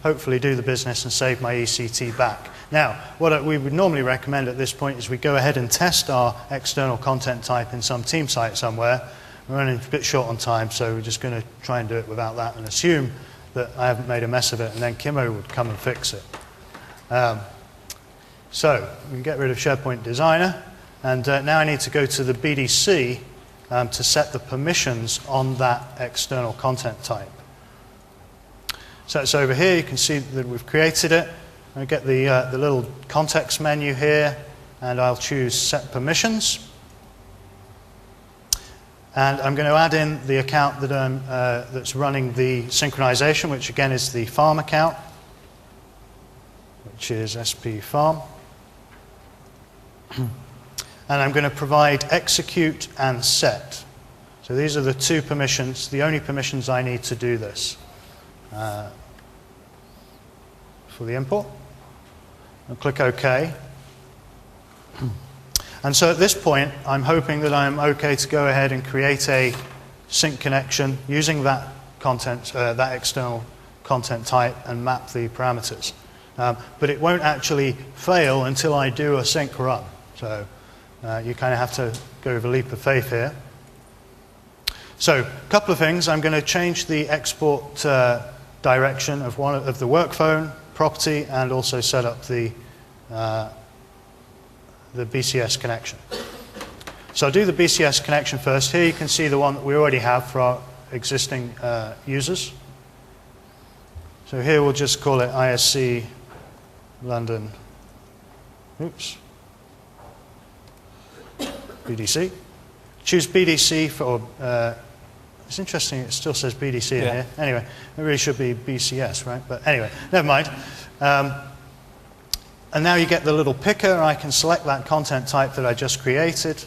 hopefully do the business and save my ECT back. Now, what we would normally recommend at this point is we go ahead and test our external content type in some team site somewhere. We're running a bit short on time, so we're just going to try and do it without that and assume that I haven't made a mess of it, and then Kimmo would come and fix it. So we can get rid of SharePoint Designer, and now I need to go to the BDC to set the permissions on that external content type. So it's over here. You can see that we've created it. I get the little context menu here, and I'll choose Set Permissions. And I'm going to add in the account that that's running the synchronization, which again is the farm account, which is SP farm. And I'm going to provide execute and set. So these are the 2 permissions, the only permissions I need to do this for the import. I'll click OK. And so at this point, I'm hoping that I'm okay to go ahead and create a sync connection using that content, that external content type, and map the parameters. But it won't actually fail until I do a sync run. So you kind of have to go with a leap of faith here. So a couple of things. I'm going to change the export direction of the work phone property, and also set up the BCS connection. So I'll do the BCS connection first. Here you can see the one that we already have for our existing users. So here we'll just call it ISC London, oops, BDC. Choose BDC for, it's interesting, it still says BDC in here. Anyway, it really should be BCS, right? But anyway, never mind. And now you get the little picker. I can select that content type that I just created.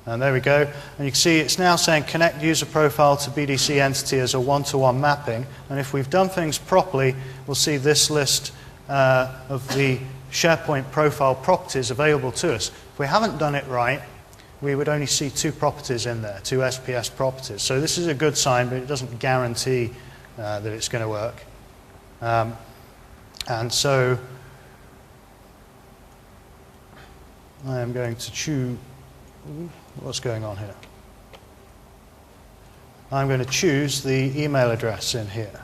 And there we go. And you can see it's now saying connect user profile to BDC entity as a one-to-one mapping. And if we've done things properly, we'll see this list of the SharePoint profile properties available to us. If we haven't done it right, we would only see 2 properties in there, 2 SPS properties. So this is a good sign, but it doesn't guarantee that it's going to work. And so I am going to choose, what's going on here? I'm going to choose the email address in here,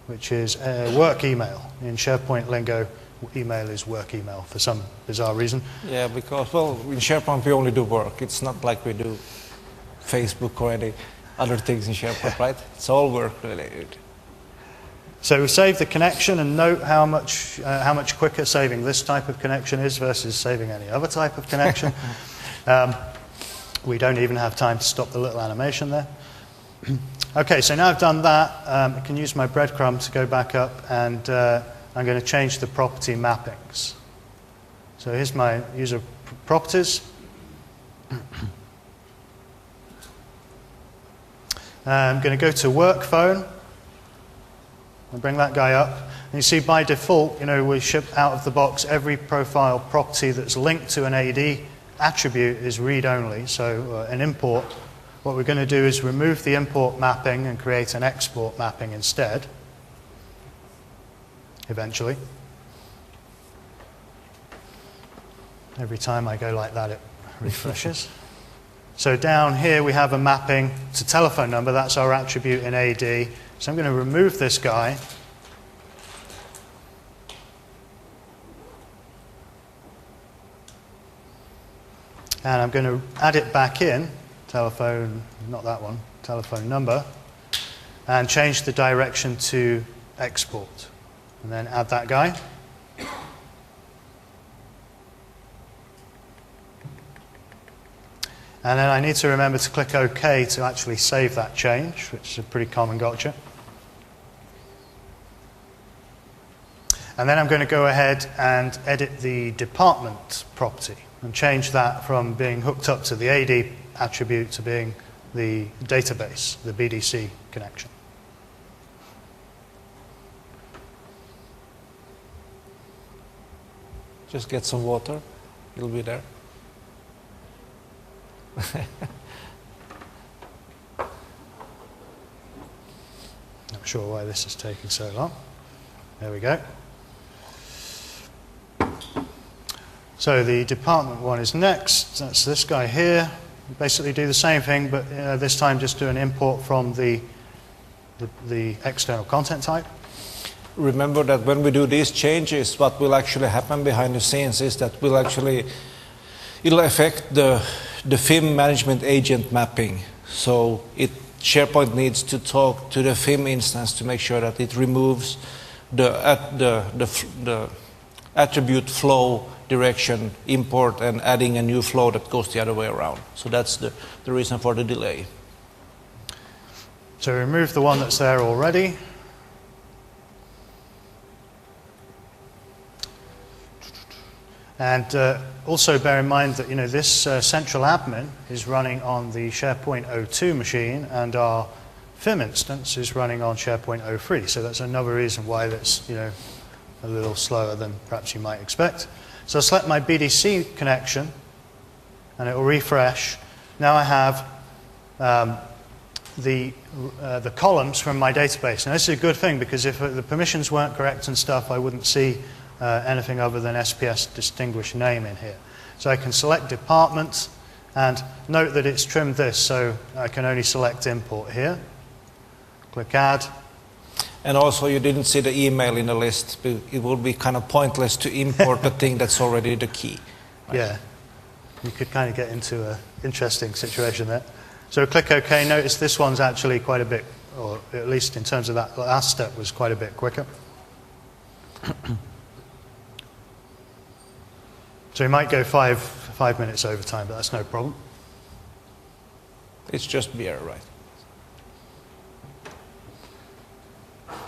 which is a work email. In SharePoint lingo, email is work email for some bizarre reason.
Yeah, because, well, in SharePoint we only do work. It's not like we do Facebook or any other things in SharePoint, right? It's all work related.
So we save the connection and note how much quicker saving this type of connection is versus saving any other type of connection. We don't even have time to stop the little animation there. Okay, so now I've done that, I can use my breadcrumb to go back up and I'm going to change the property mappings. So here's my user properties. I'm going to go to work phone. I'll bring that guy up. And you see by default, we ship out of the box every profile property that's linked to an AD attribute is read-only, so an import. What we're going to do is remove the import mapping and create an export mapping instead, eventually. Every time I go like that, it refreshes. So down here we have a mapping to telephone number. That's our attribute in AD. So I'm going to remove this guy. And I'm going to add it back in, telephone, not that one, telephone number, and change the direction to export. And then add that guy. And then I need to remember to click OK to actually save that change, which is a pretty common gotcha. And then I'm going to go ahead and edit the department property and change that from being hooked up to the AD attribute to being the database, the BDC connection.
Just get some water, it'll be there.
Not sure why this is taking so long. There we go. So the department one is next. That's this guy here. Basically do the same thing, but this time just do an import from the external content type.
Remember that when we do these changes, what will actually happen behind the scenes is that it'll affect the FIM management agent mapping. So SharePoint needs to talk to the FIM instance to make sure that it removes the attribute flow direction import and adding a new flow that goes the other way around. So that's the reason for the delay.
So remove the one that's there already. And also bear in mind that this central admin is running on the SharePoint 02 machine and our FIM instance is running on SharePoint 03. So that's another reason why that's a little slower than perhaps you might expect. So I'll select my BDC connection and it will refresh. Now I have the columns from my database. Now this is a good thing because if the permissions weren't correct and stuff, I wouldn't see anything other than SPS distinguished name in here. So I can select department and note that it's trimmed this, so I can only select import here. Click add.
And also you didn't see the email in the list. It would be kind of pointless to import the thing that's already the key. Right?
Yeah, you could kind of get into an interesting situation there. So click OK. Notice this one's actually quite a bit or at least in terms of that last step, was quite a bit quicker. So we might go five minutes over time, but that's no problem.
It's just beer, right?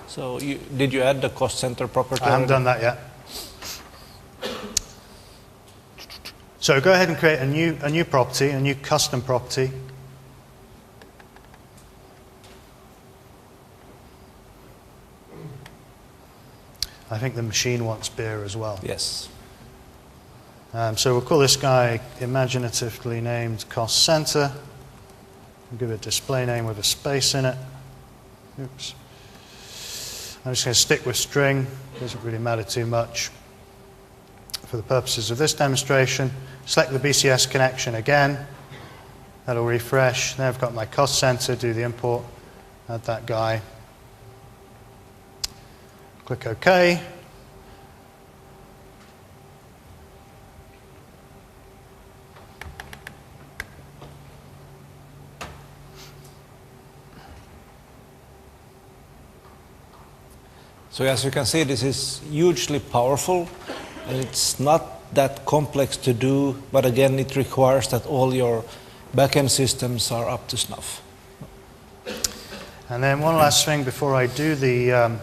So did you add the cost center property?
I haven't done that yet. So go ahead and create a new property, a new custom property. I think the machine wants beer as well.
Yes.
So we'll call this guy imaginatively named cost center. We'll give it a display name with a space in it. Oops. I'm just going to stick with string. Doesn't really matter too much for the purposes of this demonstration. Select the BCS connection again. That'll refresh. Then I've got my cost center. Do the import. Add that guy. Click OK.
So as you can see, this is hugely powerful, and it's not that complex to do, but again, it requires that all your backend systems are up to snuff.
And then one last thing before I do the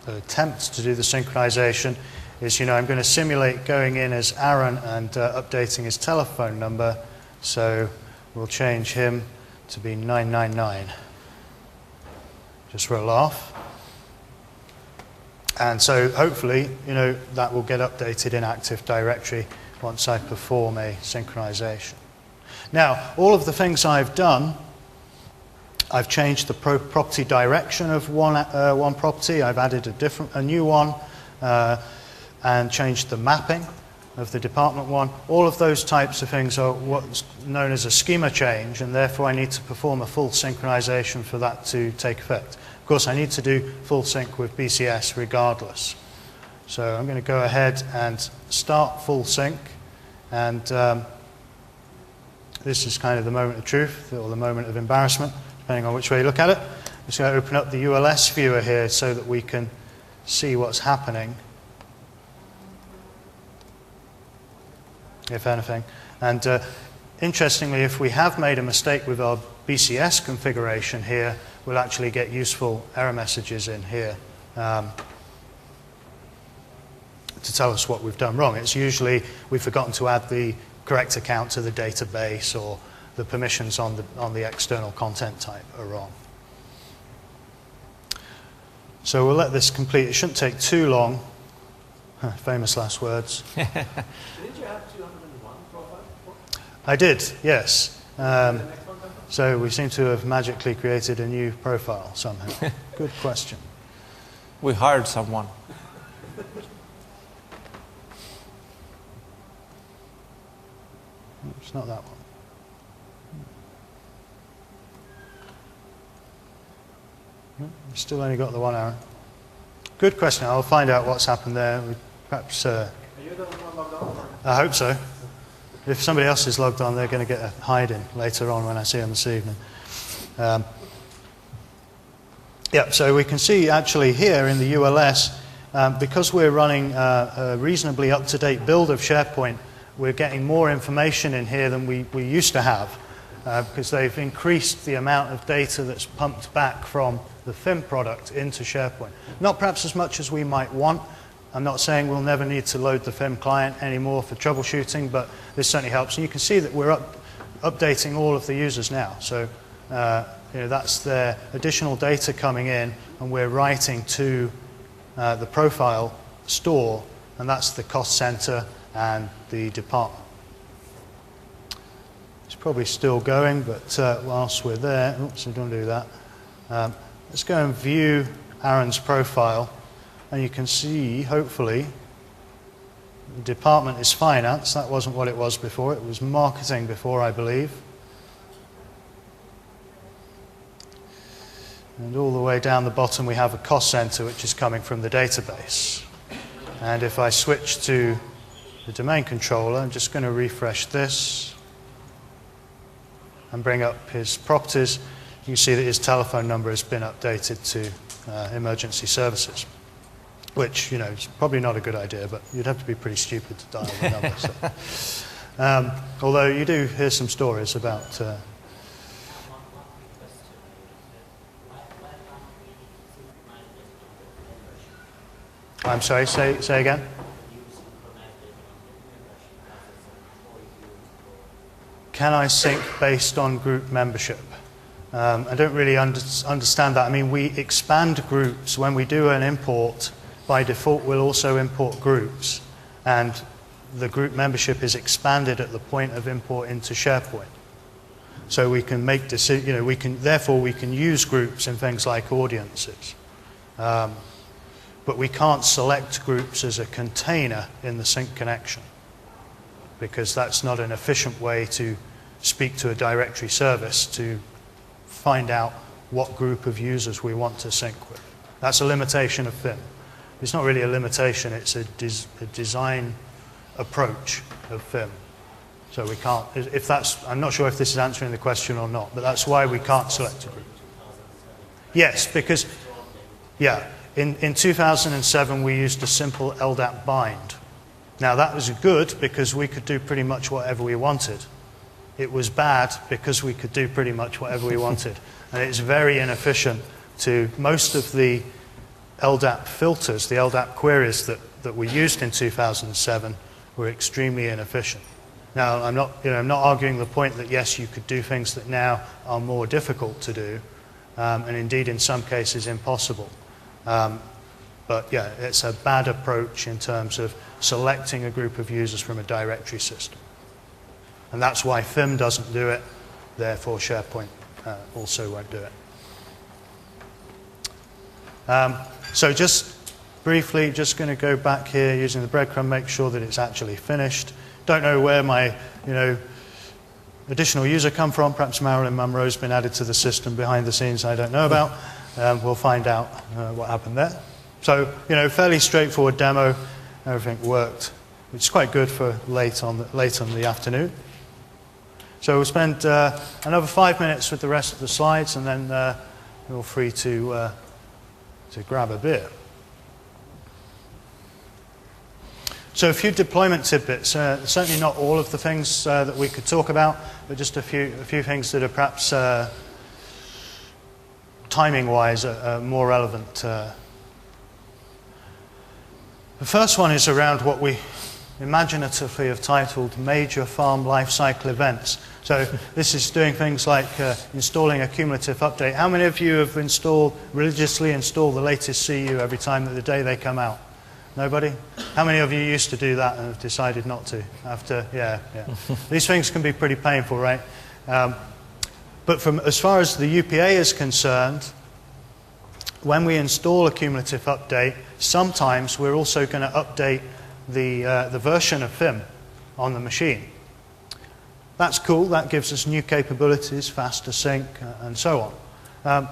attempt to do the synchronization is, I'm going to simulate going in as Aaron and updating his telephone number. So we'll change him to be 999, just for a laugh. And so hopefully, that will get updated in Active Directory once I perform a synchronization. Now, all of the things I've done, I've changed the property direction of one property. I've added a new one and changed the mapping of the department one. All of those types of things are what's known as a schema change, and therefore I need to perform a full synchronization for that to take effect. Of course, I need to do full sync with BCS regardless. So I'm going to go ahead and start full sync. And this is kind of the moment of truth, or the moment of embarrassment, depending on which way you look at it. I'm just going to open up the ULS viewer here so that we can see what's happening, if anything. And interestingly, if we have made a mistake with our BCS configuration here, we'll actually get useful error messages in here to tell us what we've done wrong. It's usually we've forgotten to add the correct account to the database, or the permissions on the external content type are wrong. So we'll let this complete. It shouldn't take too long. Famous last words.
Didn't you have 201 profiles?
I did, yes. So we seem to have magically created a new profile somehow. Good question.
We hired someone.
It's not that one. We've still only got the one hour. Good question. I'll find out what's happened there. Perhaps.
Are you the one logged on?
I hope so. If somebody else is logged on, they're going to get a hide-in later on when I see them this evening. So we can see actually here in the ULS, because we're running a reasonably up-to-date build of SharePoint, we're getting more information in here than we used to have, because they've increased the amount of data that's pumped back from the FIM product into SharePoint. Not perhaps as much as we might want. I'm not saying we'll never need to load the FIM client anymore for troubleshooting, but this certainly helps. And you can see that we're updating all of the users now. So that's their additional data coming in, and we're writing to the profile store, and that's the cost center and the department. It's probably still going, but whilst we're there, oops, I don't do that. Let's go and view Aaron's profile. And you can see, hopefully, the department is finance. That wasn't what it was before. It was marketing before, I believe. And all the way down the bottom, we have a cost center, which is coming from the database. And if I switch to the domain controller, I'm just going to refresh this and bring up his properties. you see that his telephone number has been updated to emergency services, which, you know, is probably not a good idea, but you'd have to be pretty stupid to dial the number. So. Although you do hear some stories about... I'm sorry, say again? Can I sync based on group membership? I don't really understand that. I mean, we expand groups. When we do an import, by default, we'll also import groups. And the group membership is expanded at the point of import into SharePoint. So we can make decisions, you know, therefore we can use groups in things like audiences. But we can't select groups as a container in the sync connection, because that's not an efficient way to speak to a directory service to find out what group of users we want to sync with. That's a limitation of FIM. It's not really a limitation, it's a design approach of FIM. So we can't, if that's, I'm not sure if this is answering the question or not, but that's why we can't select a group. Yes, because, yeah, in 2007 we used a simple LDAP bind. Now that was good because we could do pretty much whatever we wanted. It was bad because we could do pretty much whatever we wanted. And it's very inefficient to, most of the LDAP filters, the LDAP queries that we used in 2007 were extremely inefficient. Now, I'm not arguing the point that yes, you could do things that now are more difficult to do, and indeed in some cases impossible. But yeah, it's a bad approach in terms of selecting a group of users from a directory system. And that's why FIM doesn't do it, therefore SharePoint also won't do it. So just briefly, just going to go back here using the breadcrumb, make sure that it's actually finished. Don't know where my, additional user come from. Perhaps Marilyn Monroe's been added to the system behind the scenes I don't know about. We'll find out what happened there. So, fairly straightforward demo. Everything worked, which is quite good for late on the afternoon. So we'll spend another 5 minutes with the rest of the slides, and then you're free to grab a beer. So a few deployment tidbits. Certainly not all of the things that we could talk about, but just a few things that are perhaps timing-wise more relevant. The first one is around what we imaginatively have titled major farm lifecycle events. So this is doing things like installing a cumulative update. How many of you have religiously installed the latest CU every time that the day they come out? Nobody? How many of you used to do that and have decided not to? Yeah. These things can be pretty painful, right? But as far as the UPA is concerned, when we install a cumulative update, sometimes we're also going to update the version of FIM on the machine. That's cool. That gives us new capabilities, faster sync, and so on.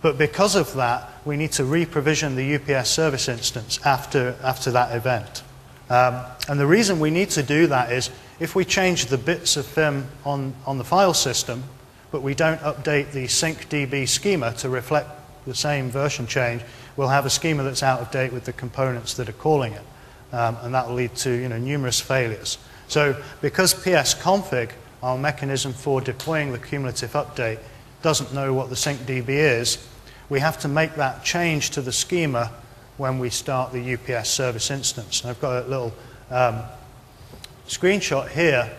But because of that, we need to re-provision the UPS service instance after that event. And the reason we need to do that is if we change the bits of FIM on the file system, but we don't update the syncdb schema to reflect the same version change, we'll have a schema that's out of date with the components that are calling it. And that will lead to numerous failures. So because psconfig, our mechanism for deploying the cumulative update, doesn't know what the syncdb is, we have to make that change to the schema when we start the UPS service instance. And I've got a little screenshot here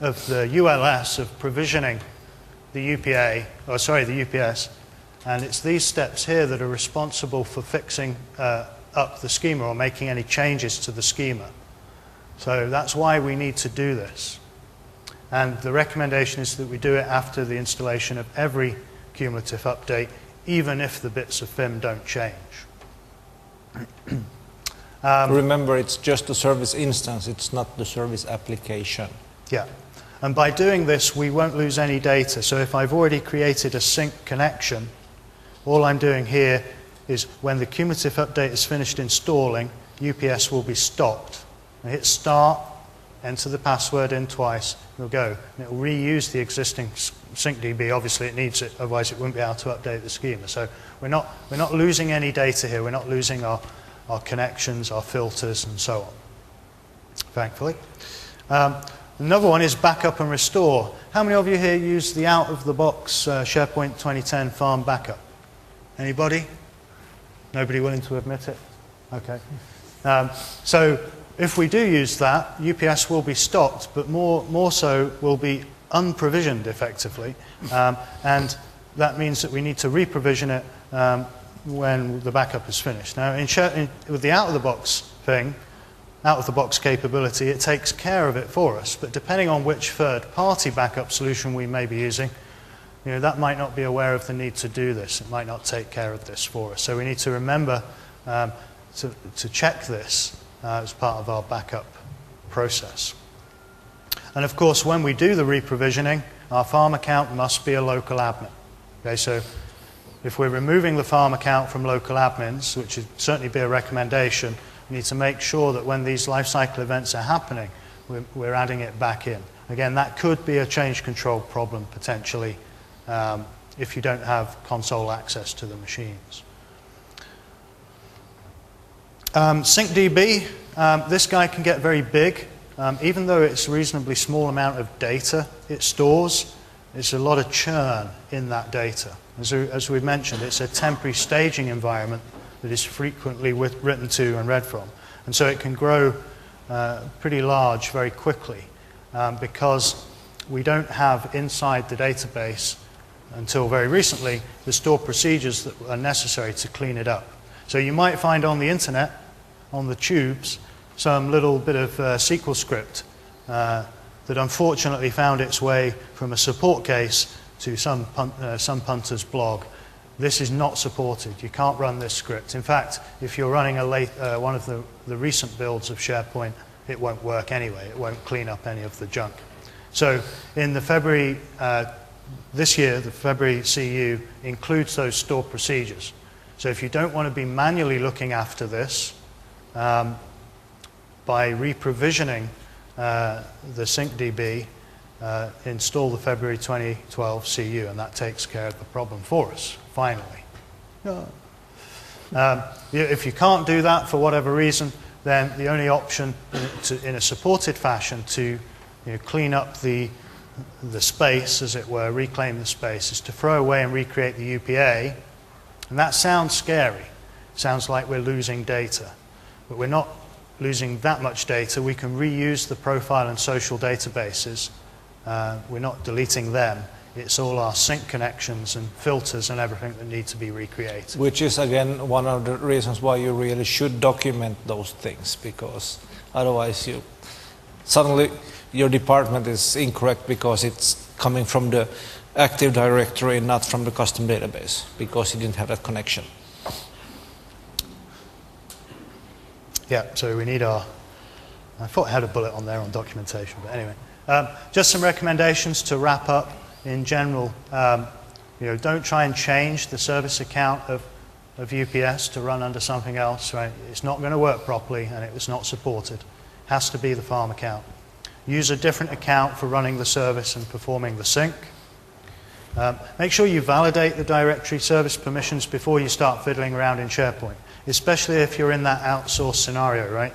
of the ULS of provisioning the UPS, and it's these steps here that are responsible for fixing up the schema or making any changes to the schema. So that's why we need to do this. And the recommendation is that we do it after the installation of every cumulative update, even if the bits of FIM don't change.
Remember, it's just the service instance, it's not the service application.
Yeah. And by doing this, we won't lose any data. So if I've already created a sync connection, all I'm doing here is when the cumulative update is finished installing, UPS will be stopped. I hit start, enter the password in twice, it'll go. And it'll reuse the existing SyncDB. Obviously, it needs it, otherwise it won't be able to update the schema. So we're not losing any data here. We're not losing our connections, our filters, and so on, thankfully. Another one is backup and restore. How many of you here use the out-of-the-box SharePoint 2010 farm backup? Anybody? Nobody willing to admit it? Okay. So if we do use that, UPS will be stopped, but more so will be unprovisioned effectively. And that means that we need to reprovision it when the backup is finished. Now, with the out-of-the-box thing, out-of-the-box capability, it takes care of it for us. But depending on which third-party backup solution we may be using, that might not be aware of the need to do this. It might not take care of this for us. So we need to remember to check this as part of our backup process. And of course, when we do the reprovisioning, our farm account must be a local admin. Okay, so if we're removing the farm account from local admins, which would certainly be a recommendation, we need to make sure that when these lifecycle events are happening, we're adding it back in. Again, that could be a change control problem potentially if you don't have console access to the machines. SyncDB, this guy can get very big. Even though it's a reasonably small amount of data it stores, there's a lot of churn in that data. As we've mentioned, it's a temporary staging environment that is frequently written to and read from. And so it can grow pretty large very quickly because we don't have inside the database, until very recently, the stored procedures that are necessary to clean it up. So you might find on the internet, on the tubes, some little bit of SQL script that unfortunately found its way from a support case to some punter's blog. This is not supported. You can't run this script. In fact, if you're running one of the recent builds of SharePoint, it won't work anyway. It won't clean up any of the junk. So in the February, this year, the February CU includes those stored procedures. So if you don't want to be manually looking after this, by reprovisioning the SyncDB, install the February 2012 CU, and that takes care of the problem for us, finally. If you can't do that for whatever reason, then the only option in a supported fashion to clean up the space, as it were, reclaim the space, is to throw away and recreate the UPA. And that sounds scary. It sounds like we're losing data. But we're not losing that much data. We can reuse the profile and social databases. We're not deleting them. It's all our sync connections and filters and everything that need to be recreated.
Which is, again, one of the reasons why you really should document those things, because otherwise suddenly your department is incorrect because it's coming from the Active Directory, not from the custom database, because you didn't have that connection.
Yeah, so we need I thought I had a bullet on there on documentation, but anyway. Just some recommendations to wrap up in general. Don't try and change the service account of UPS to run under something else, right? It's not going to work properly and it was not supported. It has to be the farm account. Use a different account for running the service and performing the sync. Make sure you validate the directory service permissions before you start fiddling around in SharePoint, especially if you're in that outsourced scenario, right?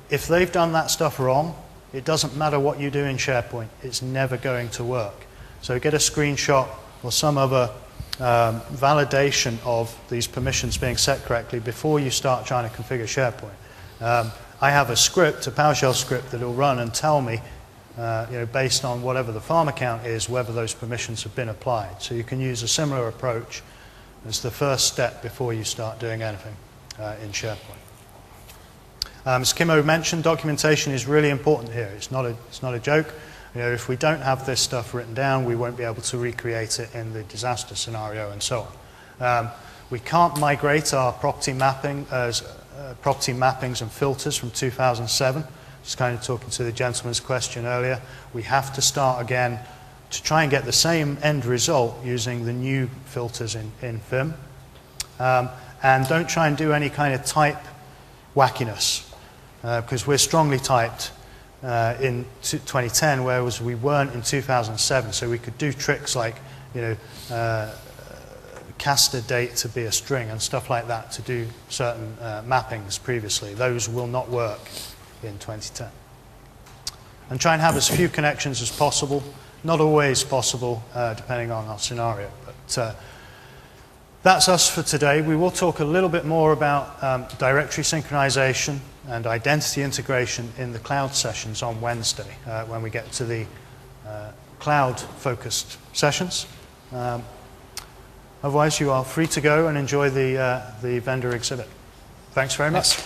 If they've done that stuff wrong, it doesn't matter what you do in SharePoint. It's never going to work. So get a screenshot or some other validation of these permissions being set correctly before you start trying to configure SharePoint. I have a script, a PowerShell script, that will run and tell me, based on whatever the farm account is, whether those permissions have been applied. So you can use a similar approach as the first step before you start doing anything in SharePoint. As Kimmo mentioned, documentation is really important here. It's not a joke. If we don't have this stuff written down, we won't be able to recreate it in the disaster scenario and so on. We can't migrate our property mappings and filters from 2007. Just kind of talking to the gentleman's question earlier. We have to start again to try and get the same end result using the new filters in Vim. And don't try and do any kind of type wackiness, because we're strongly typed. in 2010, whereas we weren't in 2007. So we could do tricks like, cast a date to be a string and stuff like that to do certain mappings previously. Those will not work in 2010. And try and have as few connections as possible. Not always possible, depending on our scenario. But that's us for today. We will talk a little bit more about directory synchronization and identity integration in the cloud sessions on Wednesday, when we get to the cloud-focused sessions. Otherwise, you are free to go and enjoy the vendor exhibit. Thanks very much.